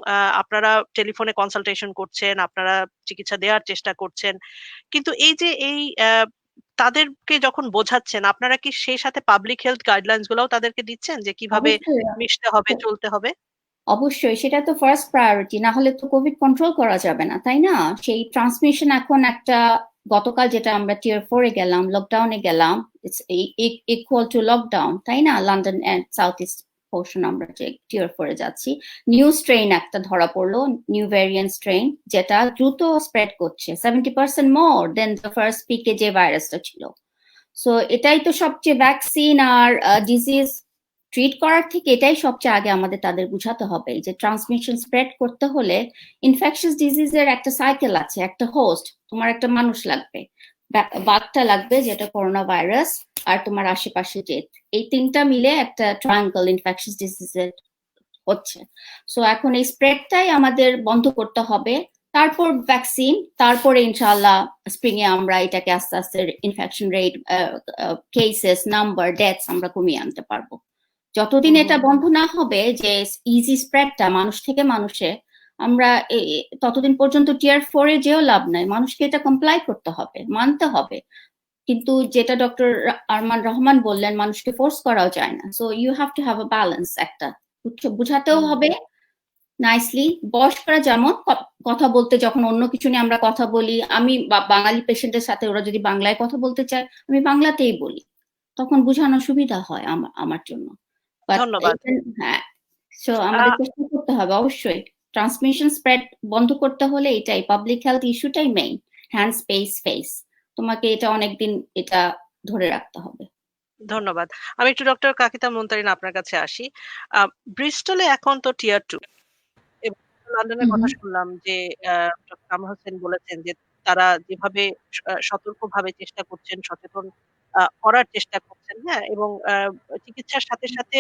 আপনারা টেলিফোনে কনসালটেশন করছেন, আপনারা চিকিৎসা দেওয়ার চেষ্টা করছেন, কিন্তু এই যে এই তাদেরকে যখন বোঝাচ্ছেন, আপনারা কি সেই সাথে পাবলিক হেলথ গাইডলাইনস গুলাও তাদেরকে দিচ্ছেন যে কিভাবে অবশ্যই। মিশতে হবে, চলতে হবে? অবশ্যই সেটা তো ফার্স্ট প্রায়োরিটি, না হলে তো কোভিড কন্ট্রোল করা যাবে না, তাই না? সেই ট্রান্সমিশন এখন একটা, গতকাল যেটা আমরা টিয়ার 4-এ গেলাম, লকডাউনে গেলাম, ইটস ইকুয়াল টু লকডাউন, তাই না? London and south east portion আমরা যে টিয়ার 4-এ যাচ্ছি, নিউ স্ট্রেইন একটা ধরা পড়লো, নিউ ভ্যারিয়েন্ট স্ট্রেইন, যেটা দ্রুত স্প্রেড করছে 70% মোর দেন দ্য ফার্স্ট পিকে যে ভাইরাসটা ছিল। সো এটাই তো সবচেয়ে, ভ্যাকসিন আর ডিজিজ ট্রিট করার থেকে এটাই সবচেয়ে আগে আমাদের তাদের বুঝাতে হবে যে ট্রান্সমিশন স্প্রেড করতে হলে ইনফেকশাস ডিজিজের একটা সাইকেল আছে, একটা হোস্ট, তোমার একটা মানুষ লাগবে, বাঘটা লাগবে যেটা করোনা ভাইরাস, আর তোমার আশেপাশে জেট, এই তিনটা মিলে একটা ট্রায়াঙ্গল ইনফেকশাস ডিজিজের হচ্ছে। সো এখন এই স্প্রেডটাই আমাদের বন্ধ করতে হবে, তারপর ভ্যাকসিন, তারপরে ইনশাআল্লাহ স্প্রিং এ আমরা এটাকে আস্তে আস্তে infection rate, cases number, deaths আমরা কমিয়ে আনতে পারবো। যতদিন এটা বন্ধ না হবে যে ইজি স্প্রেডটা মানুষ থেকে মানুষে, আমরা ততদিন পর্যন্ত টিয়ার 4-এ যেও লাভ নাই, মানুষকে এটা কমপ্লাই করতে হবে, মানতে হবে। কিন্তু যেটা ডক্টর আরমান রহমান বললেন, মানুষকে ফোর্স করাও যায় না। So you have to have a balance, একটা বুঝাতেও হবে নাইসলি। বয়স্করা যেমন কথা বলতে, যখন অন্য কিছু নিয়ে আমরা কথা বলি, আমি বাঙালি পেশেন্টের সাথে ওরা যদি বাংলায় কথা বলতে চায়, আমি বাংলাতেই বলি, তখন বোঝানো সুবিধা হয় আমার জন্য। বাট ধন্যবাদ। হ্যাঁ, সো আমাদের আহ, চেষ্টা করতে হবে অবশ্যই ট্রান্সমিশন স্প্রেড বন্ধ করতে হলে এটাই পাবলিক হেলথ ইস্যুটাই মেইন, হ্যান্ড স্পেস ফেস, তোমাকে এটা অনেকদিন এটা ধরে রাখতে হবে। ধন্যবাদ। আমি একটু ডক্টর কাকিতা মুনতারিন আপনার কাছে আসি। ব্রিস্টলে এখন তো টিয়ার 2 এবং লন্ডনের কথা শুনলাম যে ডক্টর কামরুল হোসেন বলেছেন যে তারা যেভাবে সতর্কভাবে চেষ্টা করছেন, সচেতন করার চেষ্টা করছেন, হ্যাঁ? এবং চিকিৎসার সাথে সাথে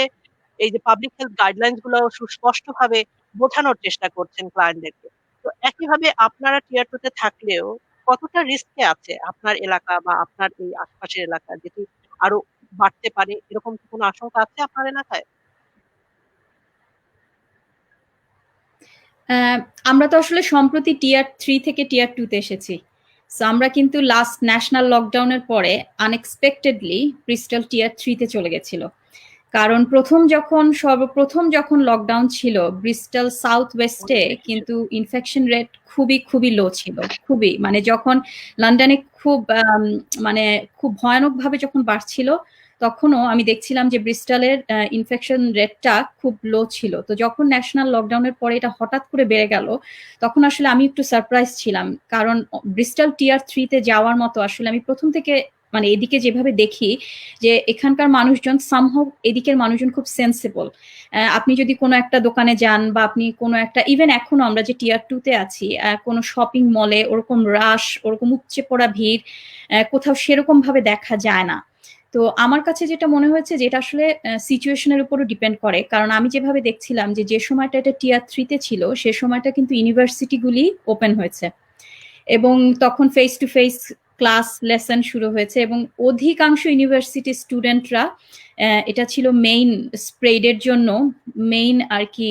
এই যে পাবলিক হেলথ গাইডলাইনস গুলো সুস্পষ্টভাবে বোঝানোর চেষ্টা করছেন ক্লায়েন্টদেরকে। তো একইভাবে আপনারা টিয়ার 2 তে থাকলেও কতটা রিস্কে আছে আপনার এলাকা বা আপনার এই আশপাশের এলাকা, যেটি আরো বাড়তে পারে, এরকম কি কোনো আশঙ্কা আছে আপনার এলাকায়? আমরা তো আসলে সম্প্রতি টিয়ার 3 থেকে টিয়ার 2 তে এসেছি। সো আমরা কিন্তু লাস্ট ন্যাশনাল লকডাউনের পরে আনএক্সপেক্টেডলি ব্রিস্টল টিয়ার 3 তে চলে গেছিল। কারণ সর্বপ্রথম যখন লকডাউন ছিল, ব্রিস্টল সাউথ ওয়েস্টে কিন্তু ইনফেকশন রেট খুবই লো ছিল, খুবই, মানে যখন লন্ডনে মানে খুব ভয়ানকভাবে যখন বাড়ছিল, তখনও আমি দেখছিলাম যে ব্রিস্টলের ইনফেকশন রেটটা খুব লো ছিল। তো যখন ন্যাশনাল লকডাউনের পরে এটা হঠাৎ করে বেড়ে গেল, তখন আসলে আমি একটু সারপ্রাইজ ছিলাম, কারণ ব্রিস্টল টিয়ার 3 তে যাওয়ার মতো আসলে আমি প্রথম থেকে, মানে এদিকে যেভাবে দেখি যে এখানকার মানুষজন সামহাউ, এদিকের মানুষজন খুব সেন্সিবল। আপনি যদি কোনো একটা দোকানে যান বা আপনি কোনো একটা, ইভেন এখনো আমরা যে টিয়ার 2 তে আছি, কোনো শপিং মলে ওরকম রাশ, ওরকম উপচে পড়া ভিড় কোথাও সেরকম ভাবে দেখা যায় না। তো আমার কাছে যেটা মনে হয়েছে যে এটা আসলে সিচুয়েশনের উপরও ডিপেন্ড করে, কারণ আমি যেভাবে দেখছিলাম যে সময়টা এটা টিয়ার 3 তে ছিল, সে সময়টা কিন্তু ইউনিভার্সিটিগুলি ওপেন হয়েছে এবং তখন face to face class lesson শুরু হয়েছে এবং অধিকাংশ ইউনিভার্সিটি স্টুডেন্টরা, এটা ছিল মেইন স্প্রেডের জন্য মেইন আর কি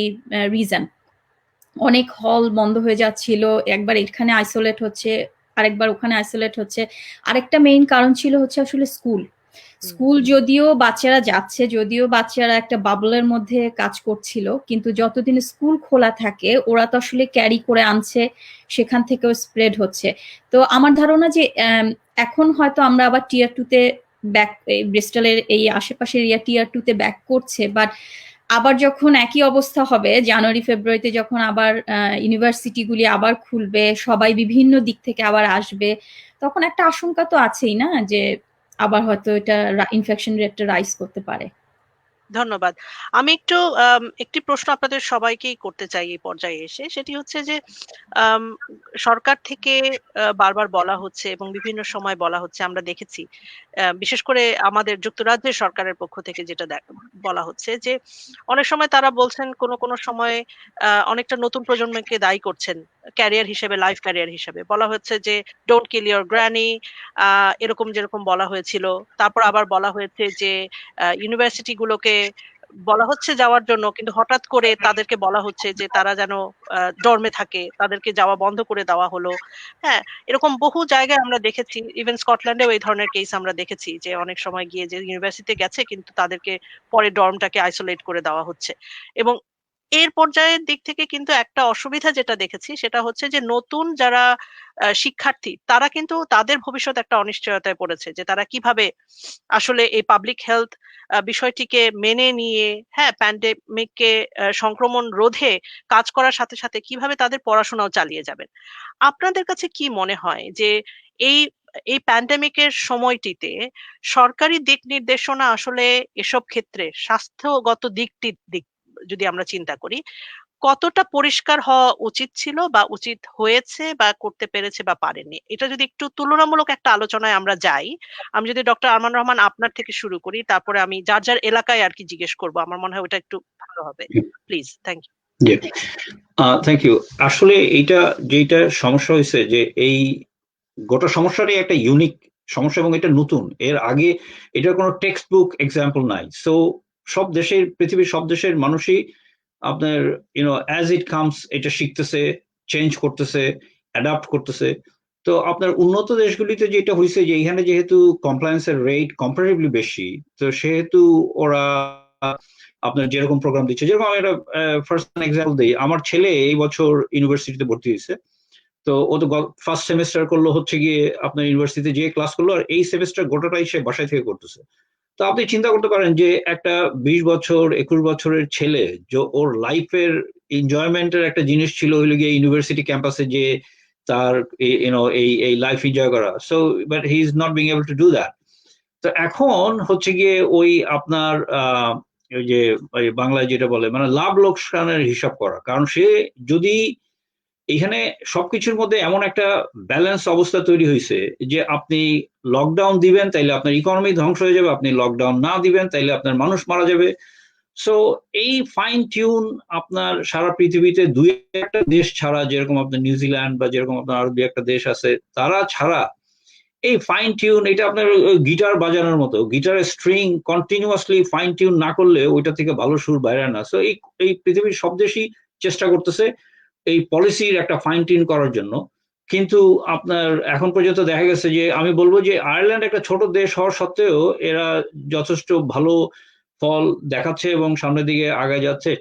রিজন। অনেক হল বন্ধ হয়ে যাচ্ছিল, একবার এখানে আইসোলেট হচ্ছে, আরেকবার ওখানে আইসোলেট হচ্ছে। আরেকটা মেইন কারণ ছিল হচ্ছে আসলে স্কুল যদিও বাচ্চারা যাচ্ছে, যদিও বাচ্চারা একটা বাবলের মধ্যে কাজ করছিল, কিন্তু যতদিন স্কুল খোলা থাকে ওরা তো আসলে ক্যারি করে আনছে, সেখান থেকেও স্প্রেড হচ্ছে। তো আমার ধারণা যে এখন হয়তো আমরা আবার টিয়ার 2 তে ব্যাক, ব্রিস্টলের এই আশেপাশের এরিয়া টিয়ার 2 তে ব্যাক করছে, বাট আবার যখন একই অবস্থা হবে জানুয়ারি ফেব্রুয়ারিতে, যখন আবার ইউনিভার্সিটিগুলি আবার খুলবে, সবাই বিভিন্ন দিক থেকে আবার আসবে, তখন একটা আশঙ্কা তো আছেই না যে আবার হয়তো এটা ইনফেকশন রেটটা রাইজ করতে পারে। ধন্যবাদ। আমি একটি প্রশ্ন আপনাদের সবাইকেই করতে চাই এই পর্যায়ে এসে। সেটি হচ্ছে যে আম সরকার থেকে বারবার বলা হচ্ছে এবং বিভিন্ন সময় বলা হচ্ছে আমরা দেখেছি। বিশেষ করে আমাদের যুক্তরাজ্যের সরকারের পক্ষ থেকে যেটা বলা হচ্ছে যে অনেক সময় তারা বলছেন কোনো সময় অনেকটা নতুন প্রজন্মকে দায়ী করছেন ক্যারিয়ার হিসেবে, লাইফ ক্যারিয়ার হিসেবে। বলা হচ্ছে যে ডোন্ট কিল ইউর গ্র্যানি এরকম যেরকম বলা হয়েছিল। তারপর আবার বলা হয়েছে যে ইউনিভার্সিটি গুলোকে বলা হচ্ছে যাওয়ার জন্য, কিন্তু হঠাৎ করে তাদেরকে বলা হচ্ছে যে তারা যেন ডর্মে থাকে, তাদেরকে যাওয়া বন্ধ করে দেওয়া হলো। হ্যাঁ, এরকম বহু জায়গায় আমরা দেখেছি, ইভেন স্কটল্যান্ডেও এই ধরনের কেস আমরা দেখেছি যে অনেক সময় গিয়ে যে ইউনিভার্সিটিতে গেছে কিন্তু তাদেরকে পরে ডর্মটাকে আইসোলেট করে দেওয়া হচ্ছে। এবং এর পর্যায়ের দিক থেকে কিন্তু একটা অসুবিধা যেটা দেখেছি সেটা হচ্ছে যে নতুন যারা শিক্ষার্থী তারা কিন্তু তাদের ভবিষ্যৎ একটা অনিশ্চয়তায় পড়েছে যে তারা কিভাবে আসলে এই পাবলিক হেলথ বিষয়টিকে মেনে নিয়ে, হ্যাঁ, প্যান্ডেমিককে সংক্রমণ রোধে কাজ করার সাথে সাথে কিভাবে তাদের পড়াশোনাও চালিয়ে যাবেন। আপনাদের কাছে কি মনে হয় যে এই এই প্যান্ডেমিকের সময়টিতে সরকারি দিক নির্দেশনা আসলে এসব ক্ষেত্রে স্বাস্থ্যগত দিক যদি আমরা চিন্তা করি কতটা পরিষ্কার হওয়া উচিত ছিল বা উচিত হয়েছে বা করতে পেরেছে বা পারেনি, এটা যদি একটু তুলনামূলক একটা আলোচনায় আমরা যাই। আমি যদি ডক্টর আরমান রহমান আপনার থেকে শুরু করি, তারপরে আমি যার যার এলাকায় আর কি জিজ্ঞেস করবো, আমার মনে হয় ওটা একটু ভালো হবে। Please, thank you. Thank you. আসলে যেটা সমস্যা হয়েছে যে এই গোটা সমস্যাটাই একটা ইউনিক সমস্যা এবং এটা নতুন। এর আগে এটার কোনো টেক্সট বুক এক্সাম্পল নাই। সো পৃথিবীর সব দেশের মানুষই আপনার অ্যাজ ইট কামস এটা শিখতেছে, চেঞ্জ করতেছে, অ্যাডাপ্ট করতেছে। তো আপনার উন্নত দেশগুলিতে যেটা হয়েছে যে এখানে যেহেতু কমপ্লায়েন্সের রেট কম্পারেটিভলি বেশি, তো সেহেতু ওরা আপনার যেরকম প্রোগ্রাম দিচ্ছে, যেরকম আমি একটা ফার্স্ট এক্সাম্পল দিই, আমার ছেলে এই বছর ইউনিভার্সিটিতে ভর্তি হয়েছে। তো ও তো ফার্স্ট সেমিস্টার করলো হচ্ছে গিয়ে আপনার ইউনিভার্সিটিতে যে ক্লাস করলো, আর এই সেমিস্টার গোটাটাই সে বাসায় থেকে করতেছে। তো আপনি চিন্তা করতে পারেন যে একটা 20 বছর 21 বছরের ছেলে, যে ওর লাইফের এনজয়মেন্টের একটা জিনিস ছিল হইলো গিয়ে ইউনিভার্সিটি ক্যাম্পাসে যে তার এই লাইফ এনজয় করা। So but he is not being able to do that. তো এখন হচ্ছে গিয়ে ওই আপনার ওই যে বাংলায় যেটা বলে মানে লাভ লোকসানের হিসাব করা, কারণ সে যদি এখানে সবকিছুর মধ্যে এমন একটা ব্যালেন্স অবস্থা তৈরি হয়েছে যে আপনি লকডাউন দিবেন তাইলে আপনার ইকোনমি ধ্বংস হয়ে যাবে, আপনি লকডাউন না দিবেন তাইলে আপনার মানুষ মারা যাবে। সো এই ফাইন টিউন আপনার সারা পৃথিবীতে দুই একটা দেশ ছাড়া, যেরকম আপনার নিউজিল্যান্ড বা যেরকম আপনার আরো দুই একটা দেশ আছে, তারা ছাড়া এই ফাইন টিউন এটা আপনার গিটার বাজানোর মতো, গিটারের স্ট্রিং কন্টিনিউয়াসলি ফাইন টিউন না করলে ওইটা থেকে ভালো সুর বাইরে না। সো এই পৃথিবীর সব দেশই চেষ্টা করতেছে এই পলিসির একটা ফাইন টিউন করার জন্য। কিন্তু আপনার এখন পর্যন্ত দেখা গেছে যে আমি বলবো যে আয়ারল্যান্ড একটা ছোট দেশ হওয়ার সত্ত্বেও এরা যথেষ্ট ভালো ফল দেখাচ্ছে এবং সামনের দিকে আগায় যাচ্ছে,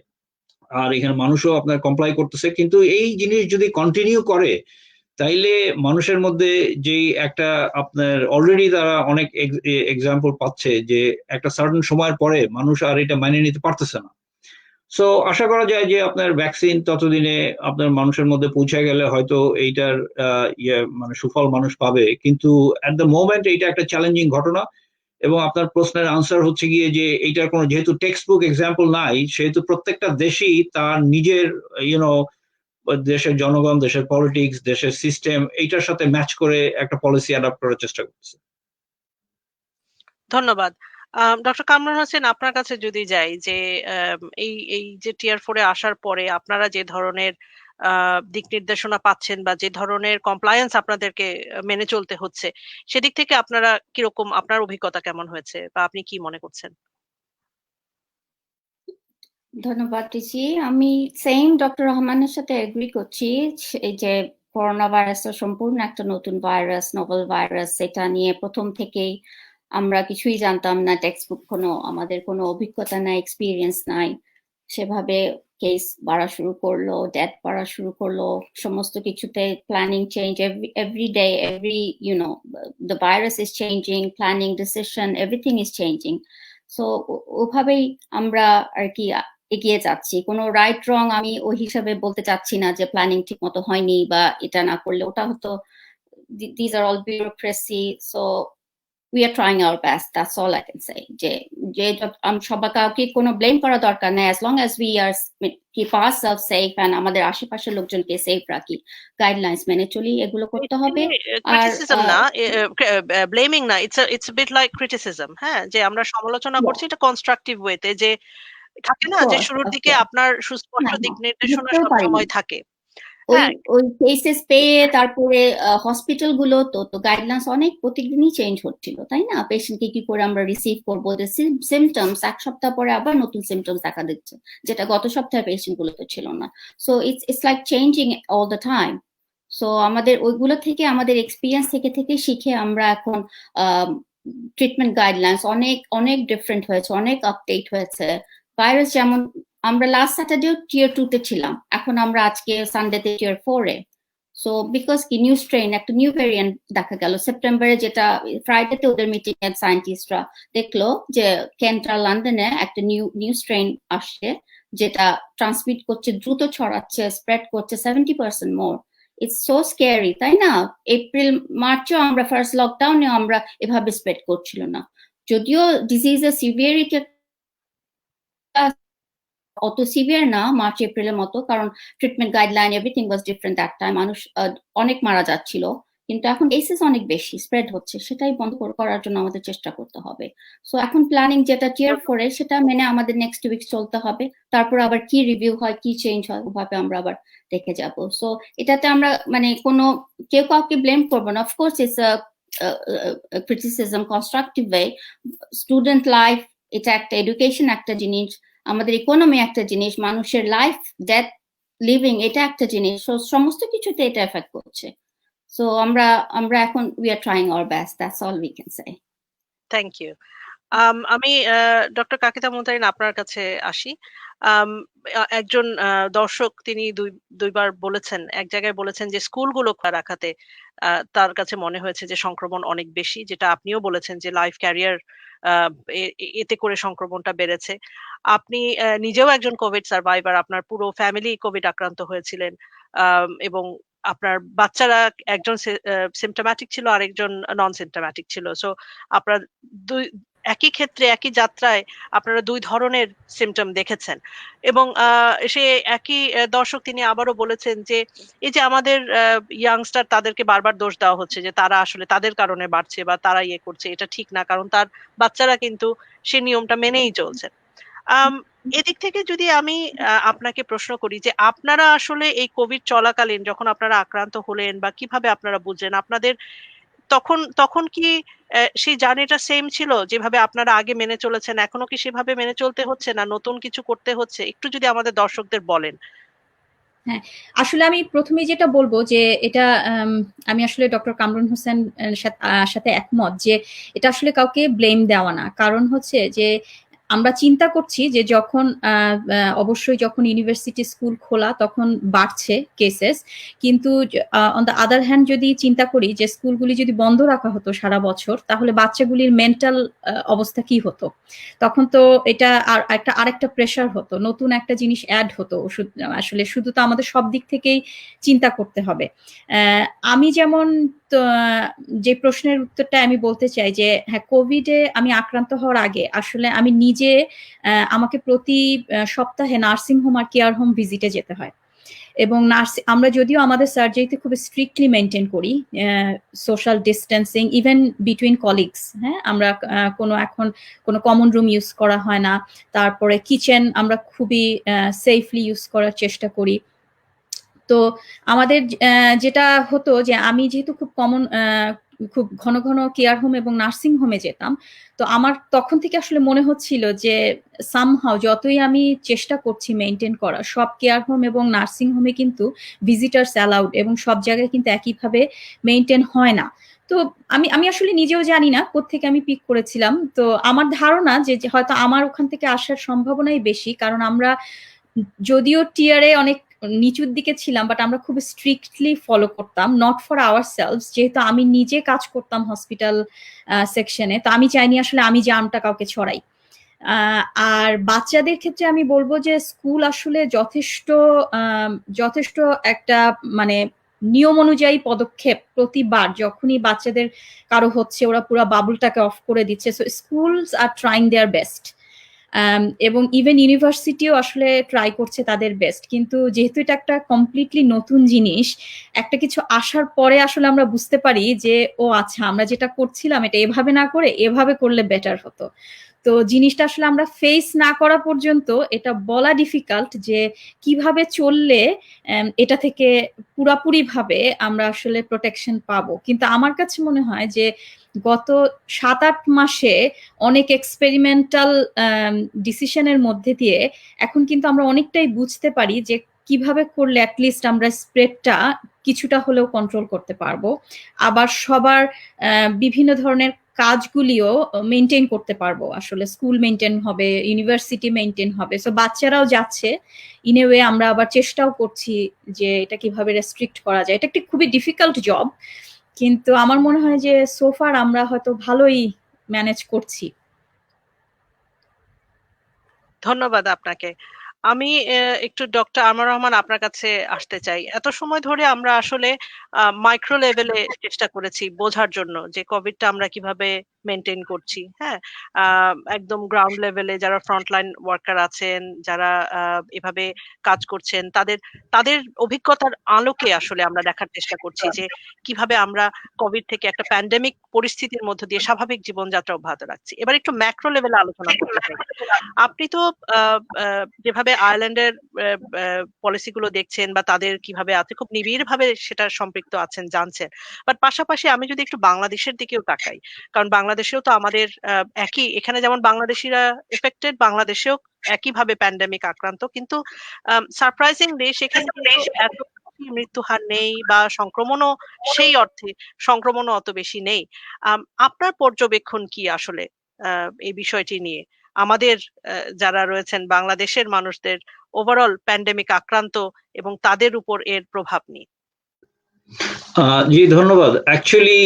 আর এখানে মানুষও আপনার কমপ্লাই করতেছে। কিন্তু এই জিনিস যদি কন্টিনিউ করে তাইলে মানুষের মধ্যে যেই একটা আপনার অলরেডি তারা অনেক এক্সাম্পল পাচ্ছে যে একটা সার্টেন সময়ের পরে মানুষ আর এটা মানিয়ে নিতে পারতেছে না। সো আশা করা যায় যে আপনার ভ্যাকসিন ততদিনে আপনার মানুষের মধ্যে পৌঁছে গেলে হয়তো এইটার মানে সুফল মানুষ পাবে। কিন্তু অ্যাট দ্য মোমেন্ট এইটা একটা চ্যালেঞ্জিং ঘটনা। এবং আপনার প্রশ্নের আনসার হচ্ছে গিয়ে যে এইটার কোনো যেহেতু টেক্সট বুক এক্সাম্পল নাই, সেহেতু প্রত্যেকটা দেশই তার নিজের দেশের জনগণ, দেশের পলিটিক্স, দেশের সিস্টেম এইটার সাথে ম্যাচ করে একটা পলিসি অ্যাডাপ্ট করার চেষ্টা করছে। ধন্যবাদ। ডক্টর কামরুল হোসেন, আপনার কাছে যদি যাই যে এই যে টিয়ার 4 এ আসার পরে আপনারা যে ধরনের দিক নির্দেশনা পাচ্ছেন বা যে ধরনের কমপ্লায়েন্স আপনাদেরকে মেনে চলতে হচ্ছে, সেদিক থেকে আপনারা কিরকম, আপনার অভিজ্ঞতা কেমন হয়েছে বা আপনি কি মনে করছেন? ধন্যবাদ রিচি। আমি সেম ডক্টর রহমানের সাথে এগ্রি করছি। এই যে করোনা ভাইরাসটা সম্পূর্ণ একটা নতুন ভাইরাস, নোভেল ভাইরাস, এটা নিয়ে প্রথম থেকেই আমরা কিছুই জানতাম না, টেক্সটবুক আমাদের কোনো অভিজ্ঞতা নাই, এক্সপিরিয়েন্স নাই। সেভাবে কেস বাড়া শুরু করলো, ডেথ বাড়া শুরু করলো, সমস্ত কিছুতে planning change, every day, the virus is changing, planning, decision, everything is changing. So ওভাবেই আমরা আর কি এগিয়ে যাচ্ছি। কোনো রাইট রং আমি ওই হিসাবে বলতে চাচ্ছি না যে প্ল্যানিং ঠিক মতো হয়নি বা এটা না করলে ওটা হতো, these are all bureaucracy. So we are trying our best. That's all I can say. সবার কাউকে কোনো ব্লেম করা দরকার নেই, as long as we are keep ourselves safe and আমাদের আশেপাশের লোকজনকে সেফ রাখি, গাইডলাইন্স মেনে চলি, এগুলো করতে হবে। আর ক্রিটিসিজম না, ব্লেমিং না, ইটস বিট লাইক ক্রিটিসিজম, হ্যাঁ, যে আমরা সমালোচনা করছি এটা কনস্ট্রাকটিভ ওয়েতে, যে থাকে না যে শুরুর দিকে আপনার সুস্পষ্ট দিক নির্দেশনা সব সময় থাকে। ওই কেসেস পেয়ে তারপরে হসপিটাল গুলো তো গাইডলাইন্স অনেক প্রতিদিনই চেঞ্জ হচ্ছিল, তাই না? পেশেন্টকে কি করে আমরা রিসিভ করবো, সিমটমস এক সপ্তাহ পরে আবার নতুন সিমটমস দেখা দিচ্ছে, যেটা গত সপ্তাহে পেশেন্ট গুলোতে ছিল না। So it's like changing all the time. So আমাদের ওইগুলো থেকে, আমাদের এক্সপিরিয়েন্স থেকে শিখে আমরা এখন ট্রিটমেন্ট গাইডলাইন্স অনেক অনেক ডিফারেন্ট হয়েছে, অনেক আপডেট হয়েছে। ভাইরাস যেমন আমরা লাস্ট স্যাটারডেও টিয়ার 2 তে ছিলাম, এখন আমরা আজকে সানডেতে টিয়ার 4 এ। সো বিকজ কি নিউ স্ট্রেন, একটা নিউ ভ্যারিয়েন্ট দেখা গেল সেপ্টেম্বরে, যেটা ফ্রাইডেতে ওদের মিটিং এর সায়েন্টিস্টরা দেখলো যে কেন্ট আর লন্ডনে একটা নিউ স্ট্রেন আসছে, যেটা ট্রান্সমিট করছে, দ্রুত ছড়াচ্ছে, স্প্রেড করছে 70% মোর। ইটস সো স্ক্যারি, তাই না? এপ্রিল মার্চেও আমরা ফার্স্ট লকডাউনে আমরা এভাবে স্প্রেড করছিল না, যদিও ডিজিজের সিভিয়ারিটি অত সিভিয়ার না মার্চ এপ্রিলের মতো, কারণ treatment guideline everything was different that time, মানুষ অনেক মারা যাচ্ছিল, কিন্তু এখন কেসেস অনেক বেশি স্প্রেড হচ্ছে, সেটাই বন্ধ করার জন্য আমাদের চেষ্টা করতে হবে। সো এখন প্ল্যানিং যেটা টিয়ার 4 এ, সেটা মেনে আমাদের নেক্সট উইক চলতে হবে, তারপর আবার কি রিভিউ হয়, কি চেঞ্জ হয়, ওভাবে আমরা আবার দেখে যাব। সো এটাতে আমরা মানে কোনো কেউ কাউকে ব্লেম করবো না, of course it's criticism constructive way. Student life এটা একটা, এডুকেশন একটা জিনিস, আমাদের ইকোনমি একটা জিনিস, মানুষের লাইফ ডেথ লিভিং এটা একটা জিনিস, সমস্ত কিছুতে এটা এফেক্ট করছে। সো আমরা এখন we are trying our best, that's all we can say. Thank you. আমি ডক্টর কাকিতা মুনতারিন আপনার কাছে আসি। একজন দর্শক তিনি দুইবার বলেছেন, এক জায়গায় বলেছেন যে স্কুলগুলো খোলা রাখাতে তার কাছে মনে হয়েছে যে সংক্রমণ অনেক বেশি, যেটা আপনিও বলেছেন যে লাইফ ক্যারিয়ার এতে করে সংক্রমণটা বেড়েছে। আপনি নিজেও একজন কোভিড সার্ভাইভার, আপনার পুরো ফ্যামিলি কোভিড আক্রান্ত হয়েছিলেন, এবং আপনার বাচ্চারা একজন সিমটোম্যাটিক ছিল, আরেকজন নন সিমটোম্যাটিক ছিল। সো আপনার একই ক্ষেত্রে একই যাত্রায় আপনারা দুই ধরনের সিমটম দেখেছেন, এবং সে একই দর্শক তিনি আবারও বলেছেন যে এই যে আমাদের ইয়াংস্টার, তাদেরকে বারবার দোষ দেওয়া হচ্ছে যে তারা আসলে তাদের কারণে বাড়ছে বা তারা ইয়ে করছে, এটা ঠিক না, কারণ তার বাচ্চারা কিন্তু সে নিয়মটা মেনেই চলছে। এদিক থেকে যদি আমি আপনাকে প্রশ্ন করি যে আপনারা আসলে এই কোভিড চলাকালীন যখন আপনারা আক্রান্ত হলেন বা কিভাবে আপনারা বুঝলেন, আপনাদের তখন কি সেই জার্নিটা সেম ছিল যেভাবে আপনারা আগে মেনে চলেছেন, এখনো কি সেভাবে মেনে চলতে হচ্ছে, না নতুন কিছু করতে হচ্ছে? একটু যদি আমাদের দর্শকদের বলেন। হ্যাঁ, আসলে আমি প্রথমে যেটা বলবো যে এটা আমি আসলে ডক্টর কামরুন হোসেন সাথে একমত যে এটা আসলে কাউকে ব্লেম দেওয়া না। কারণ হচ্ছে যে আমরা চিন্তা করছি যে যখন অবশ্যই যখন ইউনিভার্সিটি স্কুল খোলা তখন বাড়ছে কেসেস, কিন্তু অন দ্য আদার হ্যান্ড যদি চিন্তা করি যে স্কুলগুলি যদি বন্ধ রাখা হতো সারা বছর, তাহলে বাচ্চাগুলির মেন্টাল অবস্থা কি হতো? তখন তো এটা আরেকটা প্রেশার হতো, নতুন একটা জিনিস অ্যাড হতো। আসলে শুধু তো আমাদের সব দিক থেকেই চিন্তা করতে হবে। আমি যেমন যে প্রশ্নের উত্তরটা আমি বলতে চাই যে হ্যাঁ, কোভিডে আমি আক্রান্ত হওয়ার আগে আসলে আমি নিজে আমাকে প্রতি সপ্তাহে নার্সিং হোম আর কেয়ার হোম ভিজিটে যেতে হয়, এবং আমরা যদিও আমাদের সার্জারিতে খুব স্ট্রিক্টলি মেনটেন করি social distancing even between colleagues. হ্যাঁ, আমরা এখন কোনো কমন রুম ইউজ করা হয় না, তারপরে কিচেন আমরা খুবই সেফলি ইউজ করার চেষ্টা করি। তো আমাদের যেটা হতো যে আমি যেহেতু খুব ঘন ঘন কেয়ার হোম এবং নার্সিং হোমে যেতাম, তো আমার তখন থেকে আসলে মনে হচ্ছিল যে সামহাউ যতই আমি চেষ্টা করছি মেনটেন করা, সব কেয়ার হোম এবং নার্সিং হোমে কিন্তু ভিজিটার্স অ্যালাউড এবং সব জায়গায় কিন্তু একইভাবে মেনটেন হয় না। তো আমি আসলে নিজেও জানি না কোত্থেকে আমি পিক করেছিলাম। তো আমার ধারণা যে হয়তো আমার ওখান থেকে আসার সম্ভাবনাই বেশি, কারণ আমরা যদিও টিয়ারে অনেক নিচুর দিকে ছিলাম, বাট আমরা খুব স্ট্রিক্টলি ফলো করতাম, নট ফর আওয়ার সেলভস, যেহেতু আমি নিজে কাজ করতাম হসপিটাল সেকশনে, তো আমি চাইনি আসলে আমি জার্মটা কাউকে ছড়াই। আর বাচ্চাদের ক্ষেত্রে আমি বলবো যে স্কুল আসলে যথেষ্ট একটা মানে নিয়ম অনুযায়ী পদক্ষেপ প্রতিবার যখনই বাচ্চাদের কারো হচ্ছে ওরা পুরো বাবুলটাকে অফ করে দিচ্ছে। So schools are trying their best, এবং ইভেন ইউনিভার্সিটিও আসলে ট্রাই করছে তাদের বেস্ট। কিন্তু যেহেতু এটা একটা কমপ্লিটলি নতুন জিনিস, একটা কিছু আসার পরে আসলে আমরা বুঝতে পারি যে ও আচ্ছা, আমরা যেটা করছিলাম এটা এভাবে না করে এভাবে করলে বেটার হতো। তো জিনিসটা আসলে আমরা ফেস না করা পর্যন্ত এটা বলা ডিফিকাল্ট যে কিভাবে চললে এটা থেকে পুরাপুরি ভাবে আমরা আসলে প্রোটেকশন পাবো। কিন্তু আমার কাছে মনে হয় যে গত 7-8 মাসে অনেক এক্সপেরিমেন্টাল ডিসিশনের মধ্যে দিয়ে এখন কিন্তু আমরা অনেকটাই বুঝতে পারি যে কিভাবে করলে অ্যাটলিস্ট আমরা স্প্রেডটা কিছুটা হলেও কন্ট্রোল করতে পারবো, আবার সবার বিভিন্ন ধরনের কাজগুলিও মেনটেন করতে পারবো। আসলে স্কুল মেনটেন হবে, ইউনিভার্সিটি মেনটেন হবে, সো বাচ্চারাও যাচ্ছে ইন এ ওয়ে। আমরা আবার চেষ্টাও করছি যে এটা কিভাবে রেস্ট্রিক্ট করা যায়। এটা একটি খুবই ডিফিকাল্ট জব, কিন্তু আমার মনে হয় যে সোফার আমরা হয়তো ভালোই ম্যানেজ করছি। ধন্যবাদ আপনাকে। আমি একটু ডক্টর আরমান রহমান আপনার কাছে আসতে চাই। এত সময় ধরে আমরা আসলে মাইক্রো লেভেলে চেষ্টা করেছি বোঝার জন্য যে কোভিডটা আমরা কিভাবে মেনটেন করছি। হ্যাঁ, একদম গ্রাউন্ড লেভেলে যারা ফ্রন্টলাইন ওয়ার্কার আছেন, যারা এভাবে কাজ করছেন, তাদের তাদের অভিজ্ঞতার আলোকে আসলে আমরা দেখার চেষ্টা করছি যে কিভাবে আমরা কোভিড থেকে একটা প্যান্ডেমিক পরিস্থিতির মধ্য দিয়ে স্বাভাবিক জীবনযাত্রা অব্যাহত রাখছি। এবার একটু ম্যাক্রো লেভেলে আলোচনা করতে চাই। আপনি তো যেভাবে আয়ারল্যান্ডের পলিসি গুলো দেখছেন বা তাদের কিভাবে আছে, খুব নিবিড় ভাবে সেটা সম্পৃক্ত আছেন, জানছেন। বাট পাশাপাশি আমি যদি একটু বাংলাদেশের দিকেও তাকাই, কারণ বাংলাদেশেও তো আমাদের একই, এখানে যেমন বাংলাদেশিরা এফেক্টেড, বাংলাদেশেও একইভাবে প্যান্ডেমিক আক্রান্ত, কিন্তু সারপ্রাইজিংলি সেখানে কিন্তু এত মৃত্যু হার নেই বা সংক্রমণও সেই অর্থে সংক্রমণও অত বেশি নেই। আপনার পর্যবেক্ষণ কি আসলে এই বিষয়টি নিয়ে? আমাদের যারা রয়েছেন বাংলাদেশের মানুষদের ওভারঅল প্যান্ডেমিক আক্রান্ত এবং তাদের উপর এর প্রভাব নিয়ে। জি ধন্যবাদ। Actually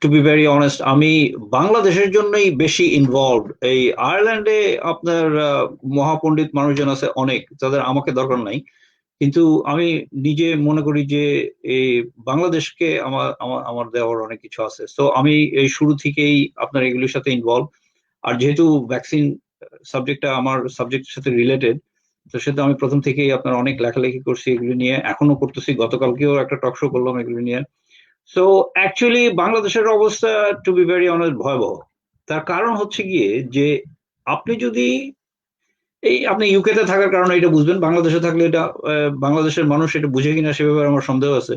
to be very honest, আমি বাংলাদেশের জন্যই বেশি ইনভলভ। এই আয়ারল্যান্ডে আপনার মহাপণ্ডিত মানুষজন আছে অনেক, তাদের আমাকে দরকার নাই। কিন্তু আমি নিজে মনে করি যে এই বাংলাদেশকে আমার আমার আমার দেওয়ার অনেক কিছু আছে। তো আমি এই শুরু থেকেই আপনার এগুলির সাথে ইনভলভ। আর যেহেতু ভ্যাকসিন সাবজেক্টটা আমার সাবজেক্টের সাথে রিলেটেড, তো সেটা আমি প্রথম থেকেই আপনার অনেক লেখালেখি করছি এগুলি নিয়ে, এখনো করতেছি। গতকালকেও একটা টক শো করলাম এগুলি নিয়ে। সো অ্যাকচুয়ালি বাংলাদেশের অবস্থা টু বি ভেরি অনেস্ট ভয়াবহ। তার কারণ হচ্ছে গিয়ে যে আপনি যদি আপনি ইউকে তে থাকার কারণে এটা বুঝবেন, বাংলাদেশে থাকলে এটা বাংলাদেশের মানুষ এটা বুঝে কিনা সে ব্যাপারে আমার সন্দেহ আছে।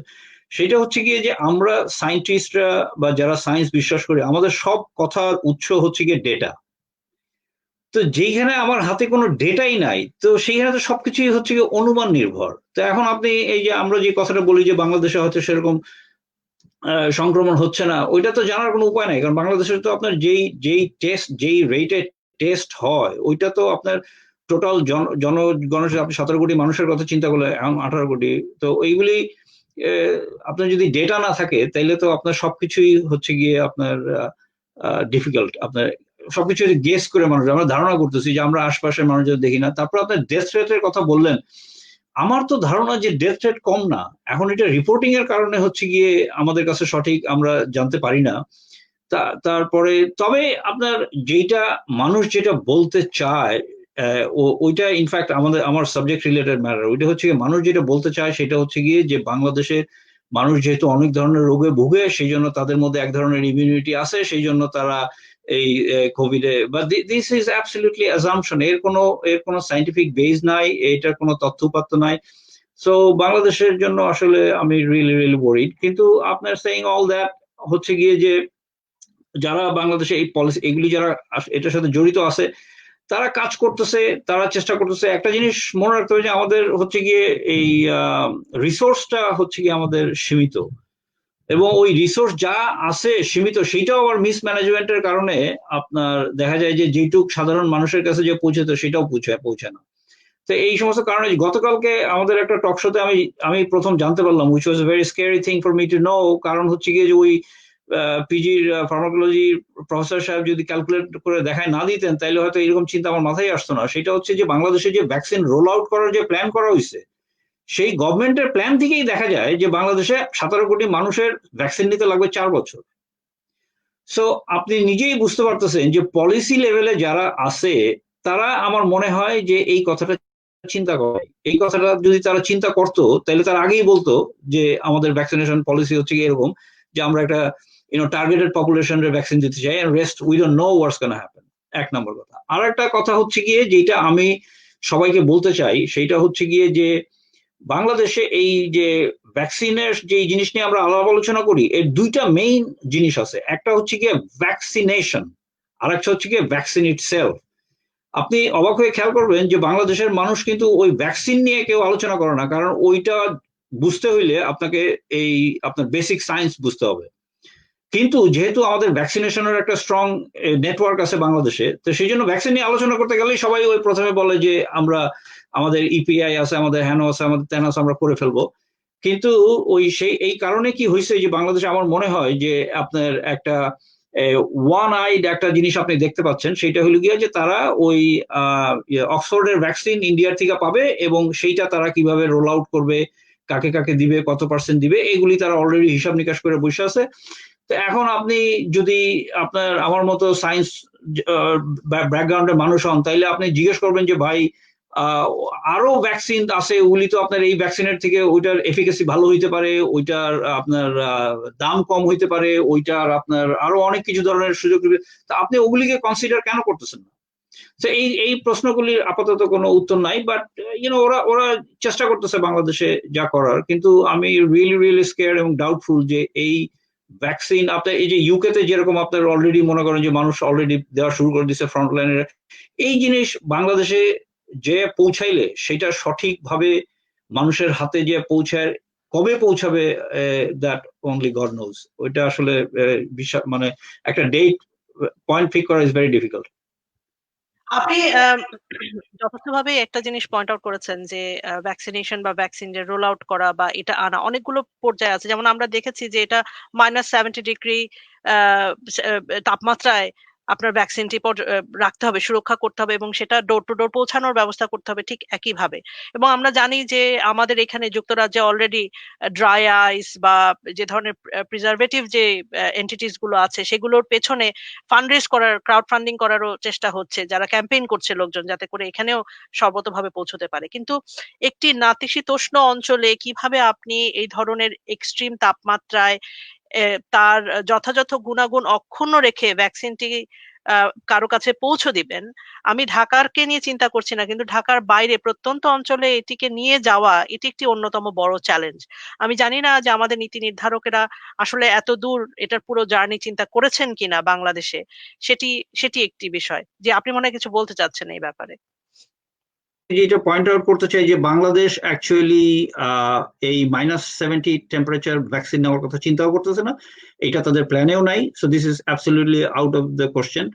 সেটা হচ্ছে গিয়ে যে আমরা সায়েন্টিস্টরা বা যারা সায়েন্স বিশ্বাস করি, আমাদের সব কথার উৎস হচ্ছে গিয়ে ডেটা। তো যেখানে আমার হাতে কোনো ডেটাই নাই, তো সেইখানে তো সবকিছুই হচ্ছে গিয়ে অনুমান নির্ভর। তো এখন আপনি এই যে আমরা যে কথাটা বলি যে বাংলাদেশে হয়তো সেরকম সংক্রমণ হচ্ছে না, ওইটা তো জানার কোনো উপায় নাই। কারণ বাংলাদেশের তো আপনার যেই রেটে টেস্ট হয়, ওইটা তো আপনার টোটাল জনগণের, আপনি 17 কোটি মানুষের কথা চিন্তা করলে এখন 18 কোটি। তো এইগুলি আপনার যদি ডেটা না থাকে তাইলে তো আপনার সবকিছুই হচ্ছে গিয়ে আপনার ডিফিকাল্ট। আপনার সবকিছু গেস করে মানুষ, আমরা ধারণা করতেছি যে আমরা আশপাশের মানুষদের দেখি না। তারপর আপনার ডেথ রেটের কথা বললেন, আমার তো ধারণা যে ডেথ রেট কম না। এখন এটা রিপোর্টিং এর কারণে হচ্ছে গিয়ে আমাদের কাছে সঠিক আমরা জানতে পারি না। তারপরে তবে আপনার যেটা মানুষ যেটা বলতে চায়, ওইটা ইনফ্যাক্ট আমার সাবজেক্ট রিলেটেড ম্যাটার। ওইটা হচ্ছে গিয়ে মানুষ যেটা বলতে চায় সেটা হচ্ছে গিয়ে যে বাংলাদেশের মানুষ যেহেতু অনেক ধরনের রোগে ভুগে, সেই জন্য তাদের মধ্যে এক ধরনের ইমিউনিটি আছে, সেই জন্য তারা এই কোভিডে, বা দিস ইজ অ্যাবসলিউটলি অ্যাজাম্পশন, এর কোনো সাইন্টিফিক বেস নাই, এটার কোনো তথ্যপাত্র নাই। সো বাংলাদেশের জন্য আসলে আমি রিয়েলি ওয়ারিড। কিন্তু আপনার সেইং অল দ্যাট হচ্ছে গিয়ে যে যারা বাংলাদেশে এই পলিসি এগুলি যারা এটার সাথে জড়িত আছে, তারা কাজ করতেছে, তারা চেষ্টা করতেছে। একটা জিনিস মনে রাখতে হবে যে আমাদের হচ্ছে গিয়ে এই রিসোর্সটা হচ্ছে গিয়ে আমাদের সীমিত, এবং ওই রিসোর্স যা আছে সীমিত, সেইটাও আবার মিসম্যানেজমেন্টের কারণে আপনার দেখা যায় যে যেটুক সাধারণ মানুষের কাছে যে পৌঁছাতো সেটাও পৌঁছে না। তো এই সমস্ত কারণে গতকালকে আমাদের একটা টক শোতে আমি প্রথম জানতে পারলাম, which was very scary thing for me to know. কারণ হচ্ছে গিয়ে যে ওই পিজির ফার্মাকোলজি প্রফেসর সাহেব যদি ক্যালকুলেট করে দেখায় না দিতেন, তাইলে হয়তো এরকম চিন্তা আমার মাথায় আসতো না। সেটা হচ্ছে যে বাংলাদেশে যে ভ্যাকসিন রোল আউট করার যে প্ল্যান করা হয়েছে, সেই গভর্নমেন্টের প্ল্যান থেকেই দেখা যায় যে বাংলাদেশে 17 কোটি মানুষের ভ্যাকসিন নিতে লাগবে 4 বছর। সো আপনি নিজেই বুঝতে পারতেছেন যে পলিসি লেভেলে যারা আছে তারা আমার মনে হয় যে এই কথাটা চিন্তা করে। এই কথাটা যদি তারা চিন্তা করতো তাহলে তারা আগেই বলতো যে আমাদের ভ্যাকসিনেশন পলিসি হচ্ছে কি এরকম যে আমরা একটা টার্গেটেড পপুলেশনের ভ্যাকসিন দিতে চাই, and rest we don't know what's gonna happen. এক নম্বর কথা। আর একটা কথা হচ্ছে গিয়ে যেটা আমি সবাইকে বলতে চাই সেটা হচ্ছে গিয়ে যে বাংলাদেশে এই যে ভ্যাকসিনের যে জিনিস নিয়ে আমরা আলাপ আলোচনা করি এর দুইটা মেইন জিনিস আছে। একটা হচ্ছে গিয়ে ভ্যাকসিনেশন, আর একটা হচ্ছে গিয়ে ভ্যাকসিন ইটসেলফ। আপনি অবাক হয়ে খেয়াল করবেন যে বাংলাদেশের মানুষ কিন্তু ওই ভ্যাকসিন নিয়ে কেউ আলোচনা করে না, কারণ ওইটা বুঝতে হইলে আপনাকে আপনার বেসিক সায়েন্স বুঝতে হবে। কিন্তু যেহেতু আমাদের ভ্যাকসিনেশনের একটা স্ট্রং নেটওয়ার্ক আছে বাংলাদেশে, তো সেই জন্য ভ্যাকসিন নিয়ে আলোচনা করতে গেলেই সবাই ওই প্রথমে বলে যে আমাদের ইপিআই আছে, আমাদের হ্যানো আছে, আমাদের তেন আছে, আমরা করে ফেলবো। কিন্তু এই কারণে কি হয়েছে যে বাংলাদেশে আমার মনে হয় যে আপনার একটা ওয়ান আইড একটা জিনিস আপনি দেখতে পাচ্ছেন, সেটা হলো গিয়ে যে তারা ওই অক্সফোর্ডের ভ্যাকসিন ইন্ডিয়ার থেকে পাবে এবং সেইটা তারা কিভাবে রোল আউট করবে, কাকে কাকে দিবে, কত পার্সেন্ট দিবে, এগুলি তারা অলরেডি হিসাব নিকাশ করে বসে আছে। তো এখন আপনি যদি আমার মতো সায়েন্স ব্যাকগ্রাউন্ডের মানুষ হন, তাইলে আপনি জিজ্ঞেস করবেন যে ভাই আরো ভ্যাকসিন আছে, ওগুলি তো আপনার এই ভ্যাকসিনের থেকে ওইটার এফিকাসি ভালো হইতে পারে, ওইটার আপনার দাম কম হইতে পারে, ওইটার আপনার আরো অনেক কিছু ধরনের সুযোগ দিবে, তা আপনি ওগুলিকে কনসিডার কেন করতেছেন না? তো এই প্রশ্নগুলির আপাতত কোনো উত্তর নাই, বাট ওরা চেষ্টা করতেছে বাংলাদেশে যা করার। কিন্তু আমি রিয়েলি স্কেয়ার্ড এবং ডাউটফুল যে এই ভ্যাকসিন আপনার এই যে ইউকেতে যেরকম আপনার অলরেডি মনে করেন যে মানুষ অলরেডি দেওয়া শুরু করে দিচ্ছে ফ্রন্ট লাইনের, এই জিনিস বাংলাদেশে যে পৌঁছাইলে সেটা সঠিকভাবে মানুষের হাতে যে পৌঁছায়, কবে পৌঁছাবে দ্যাট অনলি গড নোজ। ওইটা আসলে মানে একটা ডেট পয়েন্ট ফিক্স করা ইজ ভেরি ডিফিকাল্ট। আপনি যথার্থভাবে একটা জিনিস পয়েন্ট আউট করেছেন যে ভ্যাকসিনেশন বা ভ্যাকসিন যে রোল আউট করা বা এটা আনা অনেকগুলো পর্যায়ে আছে। যেমন আমরা দেখেছি যে এটা -70 ডিগ্রি তাপমাত্রায় আপনার ভ্যাকসিনটি রাখতে হবে, সুরক্ষা করতে হবে এবং সেটা ডোর টু ডোর পৌঁছানোর ব্যবস্থা করতে হবে ঠিক একইভাবে। এবং আমরা জানি যে আমাদের এখানে যুক্তরাজ্যে অলরেডি ড্রাই আইস বা যে ধরনের প্রিজারভেটিভ যে এন্টিটিস গুলো আছে সেগুলোর পেছনে ফান্ডরেজ করার, ক্রাউড ফান্ডিং করারও চেষ্টা হচ্ছে, যারা ক্যাম্পেইন করছে লোকজন যাতে করে এখানেও সর্বতভাবে পৌঁছতে পারে। কিন্তু একটি নাতিশীতোষ্ণ অঞ্চলে কিভাবে আপনি এই ধরনের এক্সট্রিম তাপমাত্রায় তার যথাযথ গুণাগুণ অক্ষুণ্ণ রেখে ভ্যাকসিনটি কারো কাছে পৌঁছে দিবেন। আমি ঢাকারকে নিয়ে চিন্তা করছি না, কিন্তু ঢাকার বাইরে প্রত্যন্ত অঞ্চলে এটিকে নিয়ে যাওয়া এটি একটি অন্যতম বড় চ্যালেঞ্জ। আমি জানি না যে আমাদের নীতি নির্ধারকেরা আসলে এত দূর এটার পুরো জার্নি চিন্তা করেছেন কিনা বাংলাদেশে। সেটি সেটি একটি বিষয়। যে আপনি মনে হয় কিছু বলতে চাচ্ছেন এই ব্যাপারে। যেটা পয়েন্ট আউট করতে চাই যে বাংলাদেশ অ্যাকচুয়ালি এই -70 টেম্পারেচার ভ্যাকসিন নেওয়ার কথা চিন্তাও করতেছে না, এটা তাদের প্ল্যানেও নাই। So this is absolutely out of the question.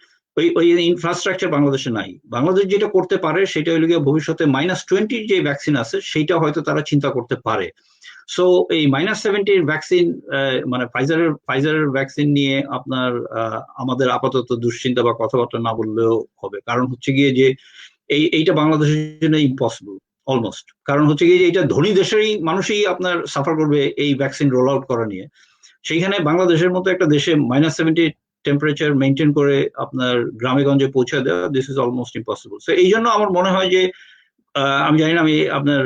ওই ইনফ্রাস্ট্রাকচার বাংলাদেশে নাই। বাংলাদেশ যেটা করতে পারে সেটা হলো গিয়ে ভবিষ্যতে -20 যে ভ্যাকসিন আছে সেইটা হয়তো তারা চিন্তা করতে পারে। সো এই -70 ভ্যাকসিন মানে ফাইজারের ভ্যাকসিন নিয়ে আপনার আমাদের আপাতত দুশ্চিন্তা বা কথাবার্তা না বললেও হবে। কারণ হচ্ছে গিয়ে যে এইটা বাংলাদেশের জন্য ইম্পসিবল অলমোস্ট। কারণ হচ্ছে গিয়ে যে এটা ধনী দেশেরই মানুষই আপনার সাফার করবে এই ভ্যাকসিন রোল আউট করা নিয়ে। সেইখানে বাংলাদেশের মতো একটা দেশে -70 টেম্পারেচার মেনটেন করে আপনার গ্রামে গঞ্জে পৌঁছে দেওয়া, this is almost impossible. So এই জন্য আমার মনে হয় যে আমি জানি না, আমি আপনার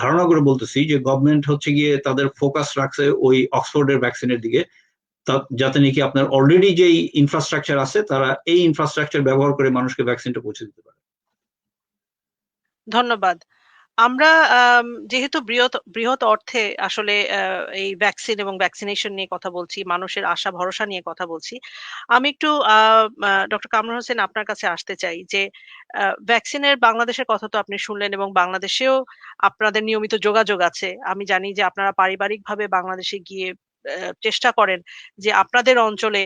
ধারণা করে বলতেছি যে গভর্নমেন্ট হচ্ছে গিয়ে তাদের ফোকাস রাখছে ওই অক্সফোর্ডের ভ্যাকসিনের দিকে, যাতে নাকি আপনার অলরেডি যেই ইনফ্রাস্ট্রাকচার আছে তারা এই ইনফ্রাস্ট্রাকচার ব্যবহার করে মানুষকে ভ্যাকসিনটা পৌঁছে দিতে পারে। ধন্যবাদ। আমরা যেহেতু বৃহৎ বৃহৎ অর্থে আসলে এই ভ্যাকসিন এবং ভ্যাকসিনেশন নিয়ে কথা বলছি, মানুষের আশা ভরসা নিয়ে কথা বলছি। আমি একটু ডক্টর কামরুল হোসেন আপনার কাছে আসতে চাই যে ভ্যাকসিনের বাংলাদেশের কথা তো আপনি শুনলেন এবং বাংলাদেশেও আপনাদের নিয়মিত যোগাযোগ আছে। আমি জানি যে আপনারা পারিবারিকভাবে বাংলাদেশে গিয়ে চেষ্টা করেন যে আপনাদের অঞ্চলে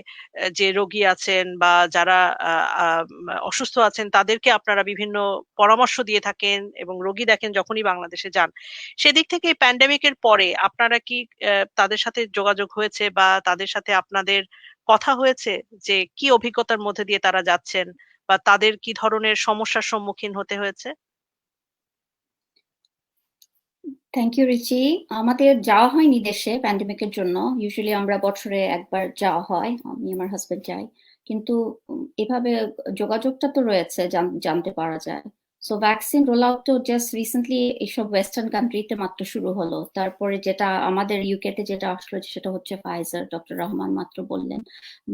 যে রোগী আছেন বা যারা অসুস্থ আছেন তাদেরকে আপনারা বিভিন্ন পরামর্শ দিয়ে থাকেন এবং রোগী দেখেন যখনই বাংলাদেশে যান। সেদিক থেকে এই প্যান্ডেমিকের পরে আপনারা কি তাদের সাথে যোগাযোগ হয়েছে বা তাদের সাথে আপনাদের কথা হয়েছে যে কি অভিজ্ঞতার মধ্যে দিয়ে তারা যাচ্ছেন বা তাদের কি ধরনের সমস্যার সম্মুখীন হতে হয়েছে? Thank you Richi. আমাদের যাওয়া হয়নি দেশে প্যান্ডেমিকের জন্য, ইউজুয়ালি আমরা বছরে একবার যাওয়া হয়, আমি আমার হাজবেন্ড যাই, কিন্তু এভাবে যোগাযোগটা তো রয়েছে, জানতে পারা যায়। সো ভ্যাকসিন রোল আউট তো জাস্ট রিসেন্টলি এইসব ওয়েস্টার্ন কান্ট্রিতে মাত্র শুরু হলো। তারপরে যেটা আমাদের ইউকেতে যেটা আসলো সেটা হচ্ছে ফাইজার, ডক্টর রহমান মাত্র বললেন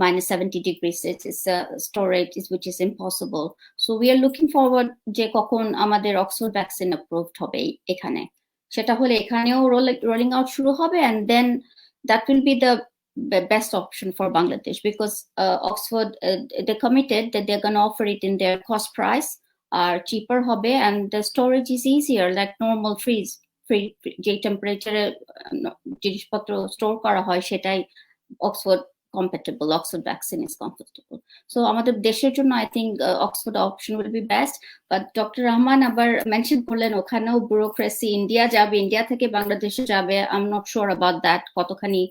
-70 degrees it's storage which is impossible. So we are looking forward যে কখন আমাদের অক্সফোর্ড ভ্যাকসিন অ্যাপ্রুভড হবে এখানে। সেটা হলে এখানেও রোলিং আউট শুরু হবে, and then that will be the best option for Bangladesh, because Oxford they committed that they're going to offer it in their cost price, cheaper hobe, and the storage is easier, like normal freeze যে টেম্পারেচারে জিনিসপত্র store করা হয় সেটাই Oxford compatible. Oxford vaccine is comfortable. So আমাদের দেশের জন্য I think Oxford option will be best. But Dr. Rahman আবার মেনশন করলেন ওখানেও ব্যুরোক্রেসি, ইন্ডিয়া যাবে, ইন্ডিয়া থেকে বাংলাদেশে যাবে, I'm not sure about that, কতখানি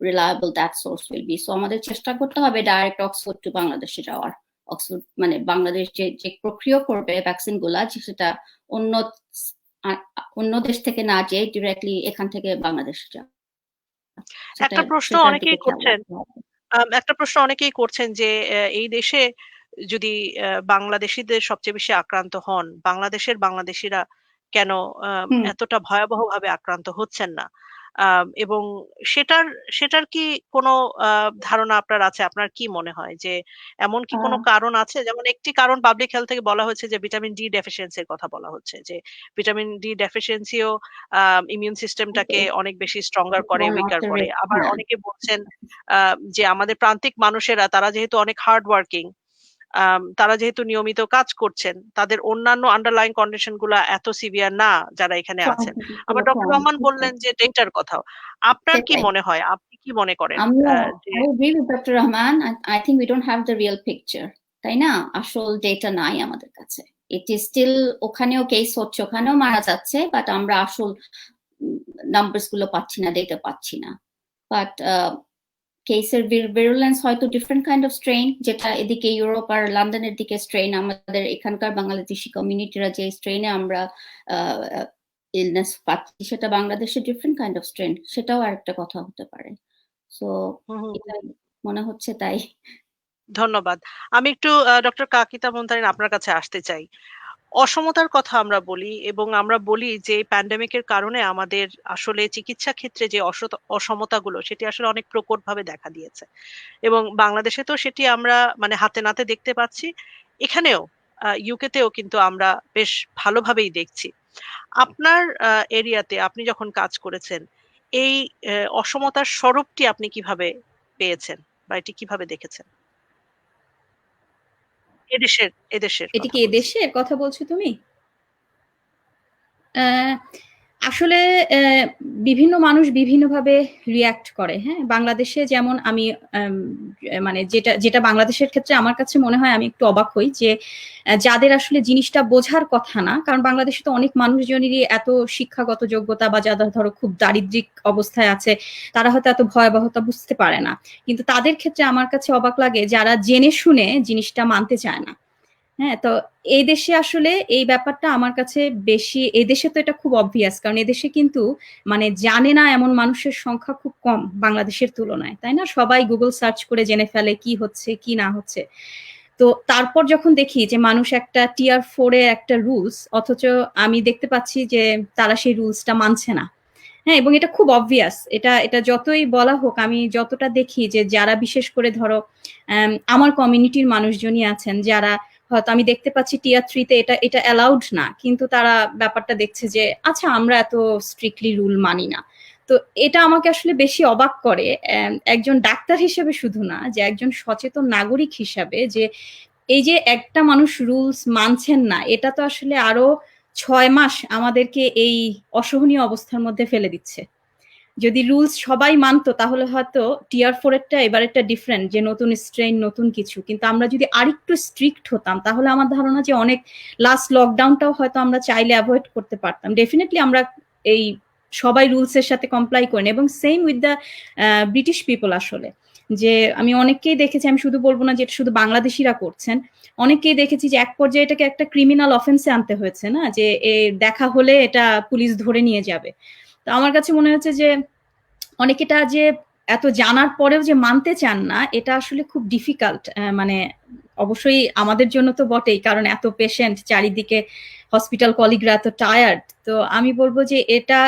reliable that source will be. So আমাদের চেষ্টা করতে হবে ডাইরেক্ট অক্সফোর্ড টু বাংলাদেশে যাওয়ার। অক্সফোর্ড মানে বাংলাদেশ যে প্রক্রিয়া করবে ভ্যাকসিন গুলা, সেটা অন্য দেশ থেকে না যেয়ে ডিরেক্টলি এখান থেকে বাংলাদেশে যাওয়া। একটা প্রশ্ন অনেকেই করছেন যে এই দেশে যদি বাংলাদেশিদের সবচেয়ে বেশি আক্রান্ত হন, বাংলাদেশিরা কেন এতটা ভয়াবহভাবে আক্রান্ত হচ্ছেন না, এবং সেটার কি কোনো ধারণা আপনার আছে? আপনার কি মনে হয় যে এমন কি কোনো কারণ আছে? যেমন একটি কারণ পাবলিক হেলথ থেকে বলা হচ্ছে যে ভিটামিন ডি ডেফিসিয়েন্সির কথা বলা হচ্ছে, যে ভিটামিন ডি ডেফিসিয়েন্সিও ইমিউন সিস্টেমটাকে অনেক বেশি স্ট্রঙ্গার করে, উইকার করে। আবার অনেকে বলছেন যে আমাদের প্রান্তিক মানুষেরা, তারা যেহেতু অনেক হার্ড ওয়ার্কিং, তারা যেহেতু নিয়মিত কাজ করছেন, তাদের অন্যান্য আন্ডারলাইং কন্ডিশন গুলা এত সিভিয়ার না যারা এখানে আছেন। আবার ডক্টর রহমান বললেন যে ডেটার কথাও। আপনার কি মনে হয়, আপনি কি মনে করেন? I agree with Dr. Rahman. I think we don't have the real picture, তাই না? আসল ডেটা নাই আমাদের কাছে। It is still ওখানেও কেস হচ্ছে, ওখানেও মারা যাচ্ছে, বাট আমরা আসল নাম্বারস গুলো পাচ্ছি না, ডেটা পাচ্ছি না। বাট কেসের ভিরুলেন্স হয়তো ডিফারেন্ট কাইন্ড অফ স্ট্রেইন, যেটা এদিকে ইউরোপ আর লন্ডনের দিকে স্ট্রেইন, আমাদের এখানকার বাংলাদেশি কমিউনিটিরা যে স্ট্রেইনে আমরা ইলনেস পাচ্ছি, সেটা বাংলাদেশের ডিফারেন্ট কাইন্ড অফ স্ট্রেইন, সেটাও আরেকটা কথা হতে পারে। সো এটা মনে হচ্ছে তাই। ধন্যবাদ। আমি একটু ডক্টর কাকিতা মুনতারিন আপনার কাছে আসতে চাই। অসমতার কথা আমরা বলি, এবং আমরা বলি যে প্যান্ডেমিকের কারণে আমাদের আসলে চিকিৎসা ক্ষেত্রে যে অসমতাগুলো, সেটি আসলে অনেক প্রকটভাবে দেখা দিয়েছে, এবং বাংলাদেশে তো সেটি আমরা মানে হাতে নাতে দেখতে পাচ্ছি, এখানেও ইউকেতেও কিন্তু আমরা বেশ ভালোভাবেই দেখছি। আপনার এরিয়াতে আপনি যখন কাজ করেছেন, এই অসমতার স্বরূপটি আপনি কিভাবে পেয়েছেন বা এটি কিভাবে দেখেছেন? এদেশের এটা কি এদেশের কথা বলছো তুমি? আসলে বিভিন্ন মানুষ বিভিন্নভাবে রিয়াক্ট করে। হ্যাঁ, বাংলাদেশে যেমন আমি মানে যেটা বাংলাদেশের ক্ষেত্রে আমার কাছে মনে হয়, আমি একটু অবাক হই যে যাদের আসলে জিনিসটা বোঝার কথা না, কারণ বাংলাদেশে তো অনেক মানুষজনেরই এত শিক্ষাগত যোগ্যতা, বা যারা ধরো খুব দারিদ্রিক অবস্থায় আছে, তারা হয়তো এত ভয়াবহতা বুঝতে পারে না, কিন্তু তাদের ক্ষেত্রে আমার কাছে অবাক লাগে যারা জেনে শুনে জিনিসটা মানতে চায় না। হ্যাঁ, তো এই দেশে আসলে এই ব্যাপারটা আমার কাছে বেশি, এই দেশে তো এটা খুব অবভিয়াস, কারণ এদেশে কিন্তু মানে জানে না এমন মানুষের সংখ্যা খুব কম বাংলাদেশের তুলনায়, তাই না? সবাই গুগল সার্চ করে জেনে ফেলে কি হচ্ছে কি না হচ্ছে। তো তারপর যখন দেখি যে মানুষ একটা টিয়ার 4 এর একটা রুলস, অথচ আমি দেখতে পাচ্ছি যে তারা সেই রুলসটা মানছে না। হ্যাঁ, এবং এটা খুব অবভিয়াস, এটা যতই বলা হোক, আমি যতটা দেখি যে যারা বিশেষ করে ধরো আমার কমিউনিটির মানুষজনই আছেন, যারা হয়তো আমি দেখতে পাচ্ছি টিয়ার 3-তে এটা অ্যালাউড না, কিন্তু তারা ব্যাপারটা দেখছে যে আচ্ছা আমরা এত স্ট্রিক্টলি রুল মানি না। তো এটা আমাকে আসলে বেশি অবাক করে, একজন ডাক্তার হিসেবে শুধু না, যে একজন সচেতন নাগরিক হিসাবে, যে এই যে একটা মানুষ রুলস মানছেন না, এটা তো আসলে আরো 6 মাস আমাদেরকে এই অসহনীয় অবস্থার মধ্যে ফেলে দিচ্ছে। যদি রুলস সবাই মানতো তাহলে হয়তো টিয়ার 4 এরটা এবার একটা ডিফারেন্ট, যে নতুন স্ট্রেইন নতুন কিছু, কিন্তু আমরা যদি আরেকটু স্ট্রিক্ট হতাম, তাহলে আমার ধারণা যে অনেক লাস্ট লকডাউনটাও হয়তো আমরা চাইলে অ্যাভয়েড করতে পারতাম। ডেফিনেটলি আমরা এই সবাই রুলস এর সাথে কমপ্লাই করেন, এবং same with the British people আসলে, যে আমি অনেককেই দেখেছি, আমি শুধু বলবো না যে এটা শুধু বাংলাদেশিরা করছেন, অনেককেই দেখেছি যে এক পর্যায়ে এটাকে একটা ক্রিমিনাল অফেন্সে আনতে হয়েছে, না যে দেখা হলে এটা পুলিশ ধরে নিয়ে যাবে। তো আমার কাছে মনে হচ্ছে যে অনেকেটা যে এত জানার পরেও যে মানতে চান না, এটা আসলে খুব ডিফিকাল্ট। মানে অবশ্যই আমাদের জন্য তো বটেই, কারণ এত পেশেন্ট চারিদিকে, হসপিটাল কলিগরা এত টায়ার্ড। তো আমি বলবো যে এটা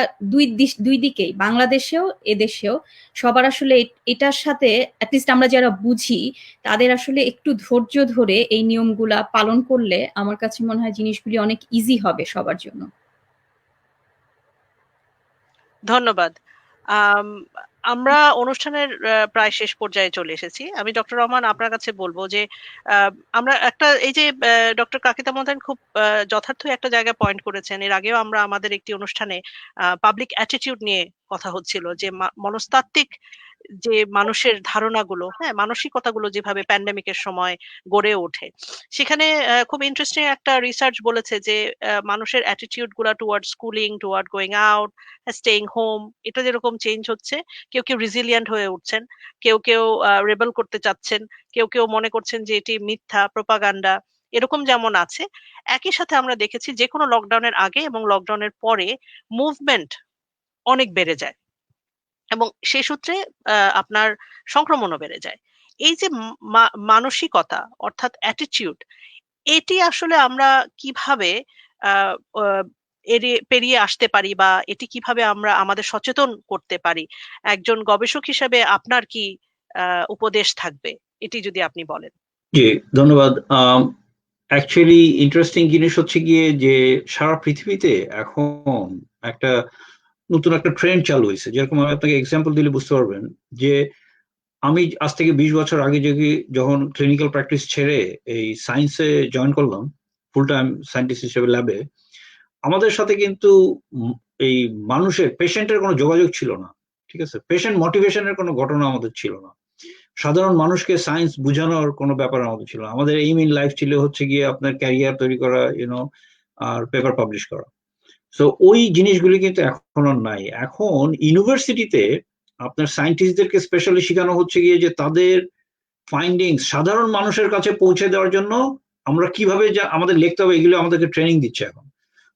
দুই দিকেই, বাংলাদেশেও এদেশেও সবার আসলে এটার সাথে অ্যাটলিস্ট আমরা যারা বুঝি তাদের আসলে একটু ধৈর্য ধরে এই নিয়মগুলা পালন করলে আমার কাছে মনে হয় জিনিসগুলি অনেক ইজি হবে সবার জন্য। ধন্যবাদ। আমরা অনুষ্ঠানের প্রায় শেষ পর্যায়ে চলে এসেছি। আমি ডক্টর রহমান আপনার কাছে বলবো যে আমরা একটা এই যে ডক্টর কাকিতা মতান খুব যথার্থই একটা জায়গায় পয়েন্ট করেছেন। এর আগেও আমরা আমাদের একটি অনুষ্ঠানে পাবলিক অ্যাটিটিউড নিয়ে কথা হচ্ছিল, যে মনস্তাত্ত্বিক যে মানুষের ধারণাগুলো, হ্যাঁ, মানসিকতাগুলো যেভাবে প্যান্ডেমিকের সময় গড়ে ওঠে, সেখানে খুব ইন্টারেস্টিং একটা রিসার্চ বলেছে যে মানুষের অ্যাটিটিউড গুলা toward schooling, toward going out, staying home, এটা যেরকম চেঞ্জ হচ্ছে, কেউ কেউ রিজিলিয়েন্ট হয়ে উঠছেন, কেউ কেউ রেবেল করতে চাচ্ছেন, কেউ কেউ মনে করছেন যে এটি মিথ্যা প্রপাগান্ডা, এরকম যেমন আছে, একই সাথে আমরা দেখেছি যে কোনো লকডাউনের আগে এবং লকডাউনের পরে মুভমেন্ট অনেক বেড়ে যায় এবং সেই সূত্রে আপনার সংক্রমণও বেড়ে যায়। এই যে মানসিকতা অর্থাৎ অ্যাটিটিউড, এটি আসলে আমরা কিভাবে আহ, আহ, পেরিয়ে আসতে পারি, বা এটি কিভাবে আমরা আমাদের সচেতন করতে পারি? একজন গবেষক হিসেবে আপনার কি উপদেশ থাকবে, এটি যদি আপনি বলেন। জি, ধন্যবাদ। অ্যাকচুয়ালি ইন্টারেস্টিং জিনিস হচ্ছে গিয়ে যে সারা পৃথিবীতে এখন একটা নতুন একটা ট্রেন্ড চালু হয়েছে। যেরকম আমি আপনাকে এক্সাম্পল দিলে বুঝতে পারবেন যে আমি আজ থেকে 20 বছর আগে যখন ক্লিনিক্যাল প্র্যাকটিস ছেড়ে এই সায়েন্সে জয়েন করলাম ফুল টাইম সায়েন্টিস্ট হিসেবে ল্যাবে, আমাদের সাথে কিন্তু এই মানুষের পেশেন্টের কোনো যোগাযোগ ছিল না, ঠিক আছে? পেশেন্ট মোটিভেশনের কোনো ঘটনা আমাদের ছিল না, সাধারণ মানুষকে সায়েন্স বোঝানোর কোনো ব্যাপার আমাদের ছিল না। আমাদের এইম ইন লাইফ ছিল হচ্ছে গিয়ে আপনার ক্যারিয়ার তৈরি করা, আর পেপার পাবলিশ করা। তো ওই জিনিসগুলি কিন্তু এখন আর নাই। এখন ইউনিভার্সিটিতে আপনার সায়েন্টিস্টদেরকে স্পেশালি শেখানো হচ্ছে গিয়ে যে তাদের ফাইন্ডিংস সাধারণ মানুষের কাছে পৌঁছে দেওয়ার জন্য আমরা কিভাবে আমাদের লিখতে হবে, এগুলো আমাদেরকে ট্রেনিং দিচ্ছে এখন।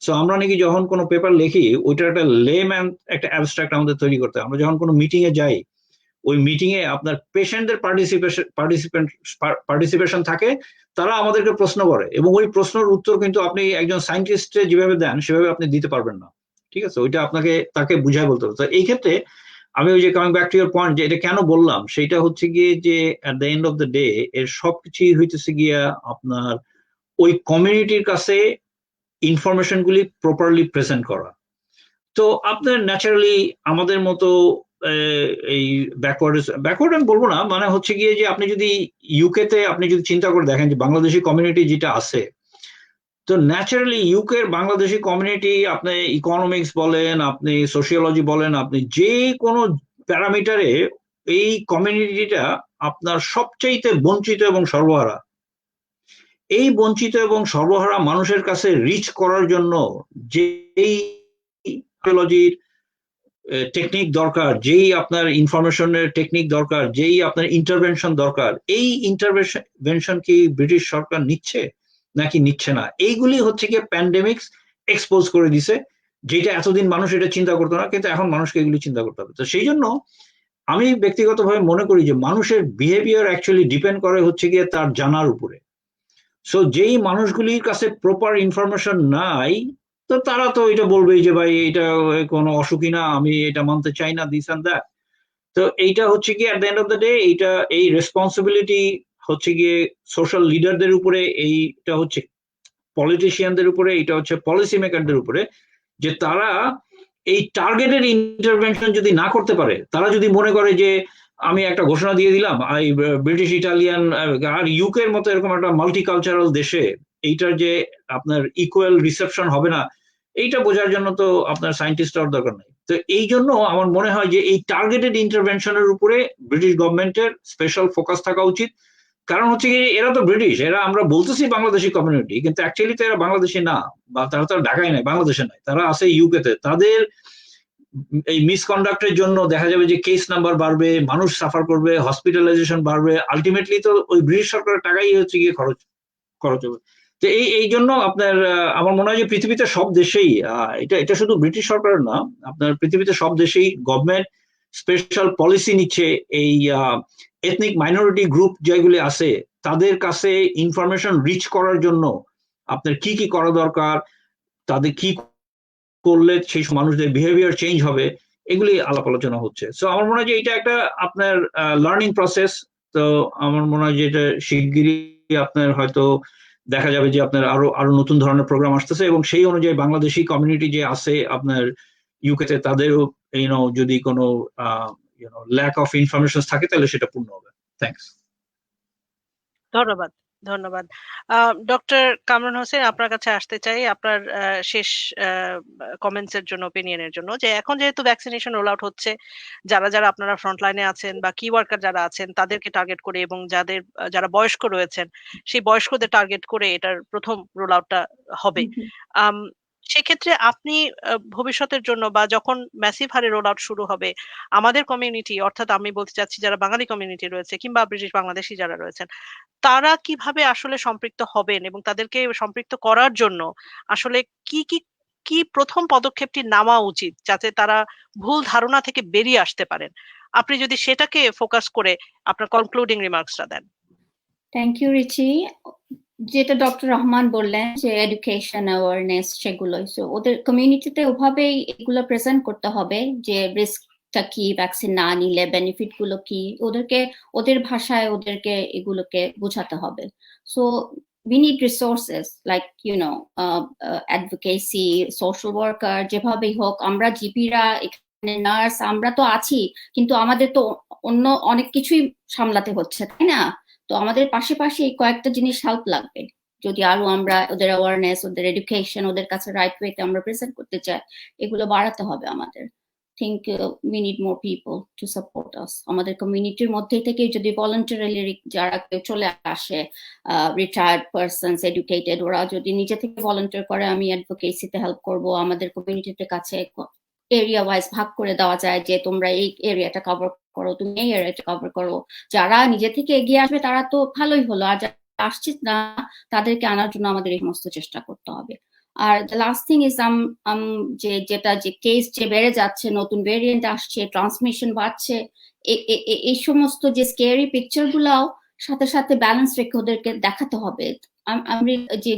সো আমরা নাকি যখন কোনো পেপার লিখি, ওইটার একটা লেম্যান একটা অ্যাবস্ট্রাক্ট আমাদের তৈরি করতে হয়। আমরা যখন কোনো মিটিং এ যাই, ওই মিটিং এ আপনার পেশেন্টদের পার্টিসিপেশন থাকে, তারা আমাদেরকে প্রশ্ন করে এবং ওই প্রশ্নের উত্তর কিন্তু আপনি একজন সায়েন্টিস্ট যেভাবে দেন সেভাবে আপনি দিতে পারবেন না, ঠিক আছে? ওইটা আপনাকে তাকে বুঝায় বলতে হবে। তো এই ক্ষেত্রে আমি ওই যে coming back to your point, যে এটা কেন বললাম, সেটা হচ্ছে গিয়ে যে at the end of the day এর সবকিছুই হইতেছে গিয়া আপনার ওই কমিউনিটির কাছে ইনফরমেশন গুলি প্রপারলি প্রেজেন্ট করা। তো আপনার ন্যাচারালি আমাদের মতো এই ব্যাকওয়ার্ড আমি বলবো না, মানে হচ্ছে গিয়ে যে আপনি যদি ইউকেতে আপনি যদি চিন্তা করে দেখেন যে বাংলাদেশি কমিউনিটি যেটা আছে, তো ন্যাচারালি ইউকের বাংলাদেশি কমিউনিটি, আপনি ইকোনমিক্স বলেন, আপনি সোশিওলজি বলেন, আপনি যে কোনো প্যারামিটারে এই কমিউনিটিটা আপনার সবচাইতে বঞ্চিত এবং সর্বহারা। এই বঞ্চিত এবং সর্বহারা মানুষের কাছে রিচ করার জন্য যেই সোশিওলজির টেকনিক দরকার, যেই আপনার ইনফরমেশনের টেকনিক দরকার, যেই আপনার ইন্টারভেনশন দরকার, এই ইন্টারভেনশন কি ব্রিটিশ সরকার নিচ্ছে নাকি নিচ্ছে না? এইগুলি হচ্ছে কি প্যান্ডেমিক্স এক্সপোজ করে দিছে, যেটা এতদিন মানুষ এটা চিন্তা করতো না, কিন্তু এখন মানুষকে এগুলি চিন্তা করতে হবে। তো সেই জন্য আমি ব্যক্তিগতভাবে মনে করি যে মানুষের বিহেভিয়ার অ্যাকচুয়ালি ডিপেন্ড করে হচ্ছে গিয়ে তার জানার উপরে। সো যেই মানুষগুলির কাছে প্রপার ইনফরমেশন নাই, তো তারা তো এটা বলবেই যে ভাই এটা কোনো অসুখী না, আমি এটা মানতে চাই না, দিস এন্ড দ্যাট। তো এইটা হচ্ছে গিয়ে at the end of the day এই রেসপন্সিবিলিটি হচ্ছে গিয়ে সোশ্যাল লিডারদের উপরে, এইটা হচ্ছে পলিটিশিয়ানদের উপরে, এটা হচ্ছে পলিসি মেকারদের উপরে, যে তারা এই টার্গেটেড ইন্টারভেনশন যদি না করতে পারে, তারা যদি মনে করে যে আমি একটা ঘোষণা দিয়ে দিলাম, ব্রিটিশ ইটালিয়ান আর ইউকের মতো এরকম একটা মাল্টিকালচারাল দেশে এইটার যে আপনার ইকুয়াল রিসেপশন হবে না, এইটা বোঝার জন্য তো আপনার সায়েন্টিস্ট হওয়ার দরকার নাই। তো এই জন্য আমার মনে হয় যে এই টার্গেটেড ইন্টারভেনশনের উপরে ব্রিটিশ গভর্নমেন্টের স্পেশাল ফোকাস থাকা উচিত। কারণ হচ্ছে কি, এরা তো ব্রিটিশ, এরা আমরা বলতেছি বাংলাদেশি কমিউনিটি, কিন্তু অ্যাকচুয়ালি তো এরা বাংলাদেশি না, বা তারা তো ঢাকায় নাই, বাংলাদেশে নাই, তারা আছে ইউকেতে। তাদের এই মিসকন্ডাক্টের জন্য দেখা যাবে যে কেস নাম্বার বাড়বে, মানুষ সাফার করবে, হসপিটালাইজেশন বাড়বে, আলটিমেটলি তো ওই ব্রিটিশ সরকারের টাকাই হচ্ছে গিয়ে খরচ হবে। তো এই জন্য আপনার আমার মনে হয় যে পৃথিবীতে সব দেশেই এটা শুধু ব্রিটিশ সরকারের না, আপনার পৃথিবীতে সব দেশেই গভর্নমেন্ট স্পেশাল পলিসি নিচ্ছে এই এথনিক মাইনরিটি গ্রুপ যেগুলি আছে তাদের কাছে ইনফরমেশন রিচ করার জন্য আপনার কি কি করা দরকার, তাদের কি করলে সেই মানুষদের বিহেভিয়ার চেঞ্জ হবে, এগুলি আলাপ আলোচনা হচ্ছে। সো আমার মনে হয় যে এটা একটা আপনার লার্নিং প্রসেস। তো আমার মনে হয় যে এটা শিগগিরই আপনার হয়তো দেখা যাবে যে আপনার আরো নতুন ধরনের প্রোগ্রাম আসতেছে, এবং সেই অনুযায়ী বাংলাদেশি কমিউনিটি যে আছে আপনার ইউকেতে তাদেরও যদি কোনো ল্যাক অফ ইনফরমেশন থাকে তাহলে সেটা পূর্ণ হবে। থ্যাংকস। ধন্যবাদ, ধন্যবাদ। ডক্টর কামরুন হোসেন, আপনার কাছে আসতে চাই আপনার শেষ কমেন্টস এর জন্য, ওপিনিয়নের জন্য, যে এখন যেহেতু ভ্যাকসিনেশন রোল আউট হচ্ছে, যারা যারা আপনারা ফ্রন্ট লাইনে আছেন বা কি ওয়ার্কার যারা আছেন তাদেরকে টার্গেট করে, এবং যারা বয়স্ক রয়েছেন সেই বয়স্কদের টার্গেট করে এটার প্রথম রোল আউটটা হবে। সেক্ষেত্রে আপনি ভবিষ্যতের জন্য বা যখন ম্যাসিভ হারে রোল আউট শুরু হবে, আমাদের কমিউনিটি, অর্থাৎ আমি বলতে চাচ্ছি যারা বাঙালি কমিউনিটি রয়েছে কিংবা ব্রিটিশ বাংলাদেশি যারা রয়েছেন, তারা কিভাবে আসলে সম্পৃক্ত হবেন এবং তাদেরকে সম্পৃক্ত করার জন্য আসলে কি কি কি প্রথম পদক্ষেপটি নেওয়া উচিত যাতে তারা ভুল ধারণা থেকে বেরিয়ে আসতে পারেন? আপনি যদি সেটাকে ফোকাস করে আপনার কনক্লুডিং রিমার্কসটা দেন। Thank you Richie. যেটা ডক্টর রহমান বললেন যে এডুকেশন অ্যাওয়ারনেস, সেগুলোই ওদের কমিউনিটিতে ওভাবেই এগুলো প্রেজেন্ট করতে হবে যে রিস্কটা কি, ভ্যাকসিন না নিলে বেনিফিট গুলো কি, ওদের ভাষায় ওদেরকে এগুলোকে বোঝাতে হবে। So we need resources like advocacy, social worker, যেভাবেই হোক। আমরা জিপিরা এখানে নার্স আমরা তো আছি, কিন্তু আমাদের তো অন্য অনেক কিছুই সামলাতে হচ্ছে, তাই না? তো আমাদের পাশাপাশি কয়েকটা জিনিস হেল্প লাগবে। যদি আরো আমরা ওদের অ্যাওয়ারনেস, ওদের এডুকেশন ওদের কাছে রাইট ওয়েতে আমরা প্রেজেন্ট করতে চাই, এগুলো বাড়াতে হবে আমাদের। think we need more people to support us. আমাদের কমিউনিটির মধ্যে থেকে যদি ভলান্টারিলি যারা চলে আসে, রিটায়ার্ড পারসনস, এডুকেটেড, ওরা যদি নিজে থেকে ভলান্টিয়ার করে, আমি অ্যাডভোকেসিতে হেল্প করব, আমাদের কমিউনিটির কাছে এরিয়া ওয়াইজ ভাগ করে দেওয়া যায় যে তোমরা এই এরিয়াটা কভার করো, তুমি এই এরিয়াটা কভার করো। যারা নিজে থেকে এগিয়ে আসবে তারা তো ভালোই হলো, আর যারা আসছে না তাদেরকে আনার জন্য আমাদের এই সমস্ত চেষ্টা করতে হবে। Are the last thing is যেটা যে কেস যে বেড়ে যাচ্ছে, নতুন ভেরিয়েন্ট আসছে, ট্রান্সমিশন বাড়ছে, এই সমস্ত যে স্কেরি পিকচার গুলাও সাথে সাথে ব্যালেন্স রেখে ওদেরকে দেখাতে হবে। আমি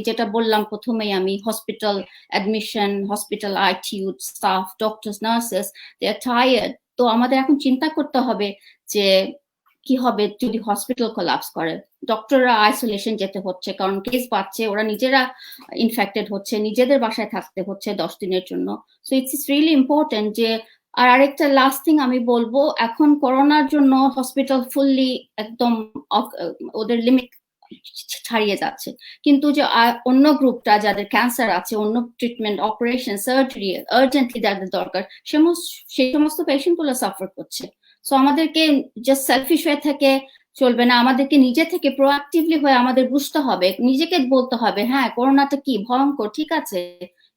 যেটা বললাম প্রথমেই, আমি hospital admission, hospital ITU staff, doctors, nurses, they are tired. তো আমাদের এখন চিন্তা করতে হবে যে কি হবে যদি হসপিটাল কোলাপস করে, ডক্টররা আইসোলেশন যেতে হচ্ছে কারণ কেস পাচ্ছে, ওরা নিজেরা ইনফেক্টেড হচ্ছে, নিজেদের বাসায় থাকতে হচ্ছে 10 দিনের জন্য। সো ইটস রিয়েলি ইম্পর্টেন্ট যে। আর আরেকটা লাস্ট থিং আমি বলবো, এখন করোনার জন্য হসপিটাল ফুললি একদম ওদের লিমিট ছাড়িয়ে যাচ্ছে, কিন্তু যে অন্য গ্রুপটা যাদের ক্যান্সার আছে, অন্য ট্রিটমেন্ট, অপারেশন, সার্জারি আর্জেন্টলি যাদের দরকার, সেই সমস্ত পেশেন্ট গুলো সাফার করছে। সো আমাদেরকে জাস্ট সেলফিশ হয়ে থেকে চলবে না, আমাদেরকে নিজে থেকে প্রোঅ্যাক্টিভলি হয়ে আমাদের বুঝতে হবে, নিজেকে বলতে হবে হ্যাঁ করোনাটা কি ভয়ঙ্কর, ঠিক আছে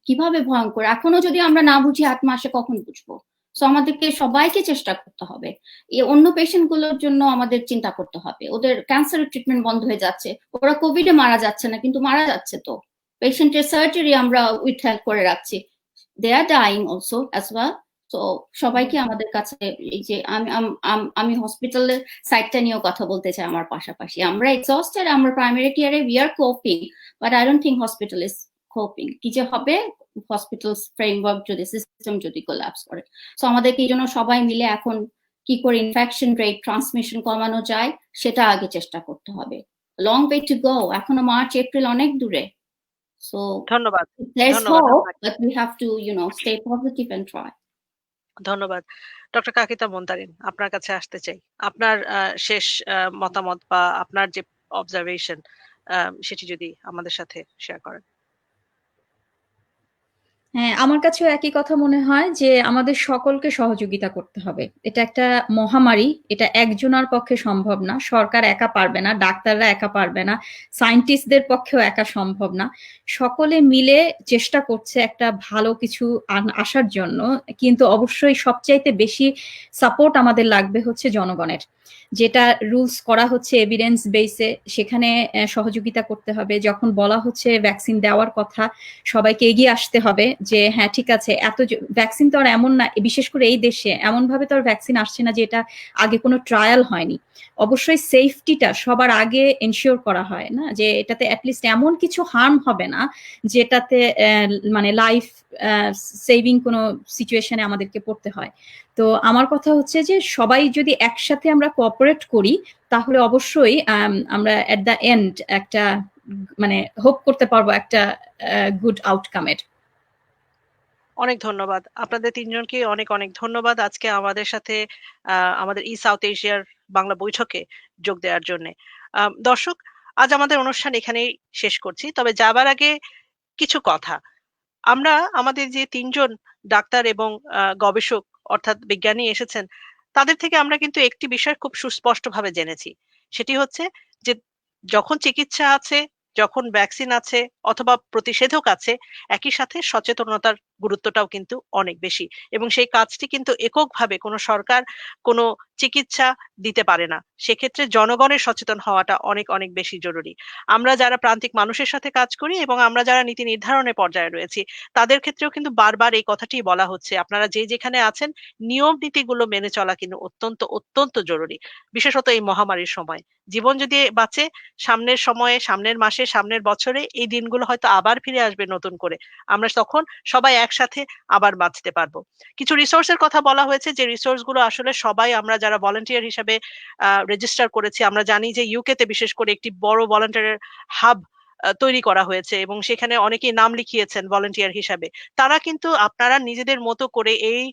কিভাবে ভয়ঙ্কর, এখনো যদি আমরা না বুঝি 8 মাসে কখন বুঝবো? সো আমাদেরকে সবাইকে চেষ্টা করতে হবে। এই অন্য পেশেন্ট গুলোর জন্য আমাদের চিন্তা করতে হবে, ওদের ক্যান্সারের ট্রিটমেন্ট বন্ধ হয়ে যাচ্ছে, ওরা কোভিডে মারা যাচ্ছে না কিন্তু মারা যাচ্ছে, তো পেশেন্টের সার্জারি আমরা উইথহেল্ড করে রাখছি, they are dying also as well. তো সবাইকে আমাদের কাছে এই যে আমি হসপিটালের সাইডটা নিয়েও কথা বলতে চাই, আমার পাশাপাশি আমরা এক্সস্টেড, আমরা প্রাইমারি কেয়ারে we are coping, but I don't think hospital is coping. কি যে হবে হসপিটাল ফ্রেমওয়ার্ক যদি সিস্টেম যদি কোল্যাপস করে। সো আমাদেরকে এই জন্য সবাই মিলে এখন কি করে ইনফেকশন রেট, ট্রান্সমিশন কমানো যায় সেটা আগে চেষ্টা করতে হবে। লং ওয়ে টু গো, এখনো মার্চ এপ্রিল অনেক দূরে। So ধন্যবাদ, there's ধন্যবাদ hope, আপনাকে। but we have to, stay positive and try. ধন্যবাদ। ডক্টর কাকিতা মুনতারিন, আপনার কাছে আসতে চাই। আপনার শেষ মতামত বা আপনার যে অবজারভেশন সেটি যদি আমাদের সাথে শেয়ার করেন। হ্যাঁ, আমার কাছেও একই কথা মনে হয় যে আমাদের সকলকে সহযোগিতা করতে হবে। এটা একটা মহামারী, এটা একজনের পক্ষে সম্ভব না। সরকার একা পারবে না, ডাক্তাররা একা পারবে না, সায়েন্টিস্টদের পক্ষেও একা সম্ভব না। সকলে মিলে চেষ্টা করছে একটা ভালো কিছু আসার জন্য, কিন্তু অবশ্যই সবচাইতে বেশি সাপোর্ট আমাদের লাগবে হচ্ছে জনগণের। যেটা রুলস করা হচ্ছে এভিডেন্স বেসে, সেখানে সহযোগিতা করতে হবে। যখন বলা হচ্ছে ভ্যাকসিন দেওয়ার কথা, সবাইকে এগিয়ে আসতে হবে যে হ্যাঁ ঠিক আছে, এত ভ্যাকসিন তো আর এমন না, বিশেষ করে এই দেশে এমন ভাবে তো আর ভ্যাকসিন আসছে না যে এটা আগে কোনো ট্রায়াল হয়নি। অবশ্যই সেফটিটা সবার আগে এনশিওর করা হয় না, যে এটাতে অ্যাটলিস্ট এমন কিছু হার্ম হবে না যেটাতে মানে লাইফ সেভিং কোনো সিচুয়েশনে আমাদেরকে পড়তে হয়। তো আমার কথা হচ্ছে যে সবাই যদি একসাথে আমরা কোঅপারেট করি, তাহলে অবশ্যই আমরা এট দ্য এন্ড একটা মানে হোপ করতে পারবো একটা গুড আউটকামের। অনেক ধন্যবাদ আপনাদের তিনজনকে, অনেক অনেক ধন্যবাদ আজকে আমাদের সাথে আমাদের ই সাউথ এশিয়ার বাংলা বৈঠকে যোগ দেওয়ার জন্য। দর্শক, আজ আমাদের অনুষ্ঠান এখানেই শেষ করছি, তবে যাবার আগে কিছু কথা। আমরা আমাদের যে তিনজন ডাক্তার এবং গবেষক অর্থাৎ বিজ্ঞানী এসেছেন, তাদের থেকে আমরা কিন্তু একটি বিষয় খুব সুস্পষ্টভাবে জেনেছি। সেটি হচ্ছে যে যখন চিকিৎসা আছে, যখন ভ্যাকসিন আছে অথবা প্রতিষেধক আছে, একই সাথে সচেতনতার গুরুত্বটাও কিন্তু অনেক বেশি, এবং সেই কাজটি কিন্তু এককভাবে কোনো সরকার কোনো চিকিৎসা দিতে পারে না। সেক্ষেত্রে জনগণের সচেতন হওয়াটা অনেক অনেক বেশি জরুরি। আমরা যারা প্রান্তিক মানুষের সাথে কাজ করি এবং আমরা যারা নীতি নির্ধারণের পর্যায়ে রয়েছি, তাদের ক্ষেত্রেও কিন্তু বারবার এই কথাটি বলা হচ্ছে, আপনারা যে যেখানে আছেন নিয়ম নীতিগুলো মেনে চলা কিন্তু অত্যন্ত অত্যন্ত জরুরি, বিশেষত এই মহামারীর সময়। জীবন যদি বাঁচে, সামনের সময়ে, সামনের মাসে, সামনের বছরে এই দিনগুলো হয়তো আবার ফিরে আসবে নতুন করে, আমরা তখন সবাই একসাথে আবার বাঁচতে পারবো। কিছু রিসোর্সের কথা বলা হয়েছে, যে রিসোর্স গুলো আসলে সবাই আমরা যারা ভলান্টিয়ার হিসেবে রেজিস্টার করেছি, আমরা জানি যে ইউকে তে বিশেষ করে একটি বড় ভলান্টিয়ার হাব তৈরি করা হয়েছে এবং সেখানে অনেকেই নাম লিখিয়েছেন ভলান্টিয়ার হিসাবে। তারা কিন্তু আপনারা নিজেদের মতো করে এই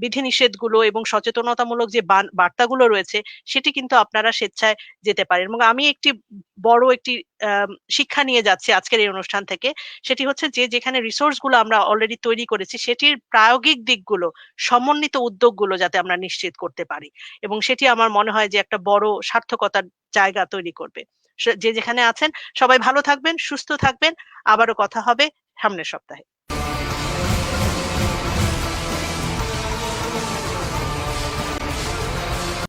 বিধিনিষেধগুলো এবং সচেতনতামূলক যে বার্তাগুলো রয়েছে, সেটি কিন্তু আপনারা স্বেচ্ছায় যেতে পারেন। এবং আমি একটি বড় একটি শিক্ষা নিয়ে যাচ্ছি আজকের এই অনুষ্ঠান থেকে, সেটি হচ্ছে যে যেখানে রিসোর্স গুলো আমরা অলরেডি তৈরি করেছি, সেটির প্রায়োগিক দিকগুলো, সমন্বিত উদ্যোগগুলো যাতে আমরা নিশ্চিত করতে পারি, এবং সেটি আমার মনে হয় যে একটা বড় সার্থকতার জায়গা তৈরি করবে। যে যেখানে আছেন সবাই ভালো থাকবেন, সুস্থ থাকবেন। আবারও কথা হবে সামনের সপ্তাহে।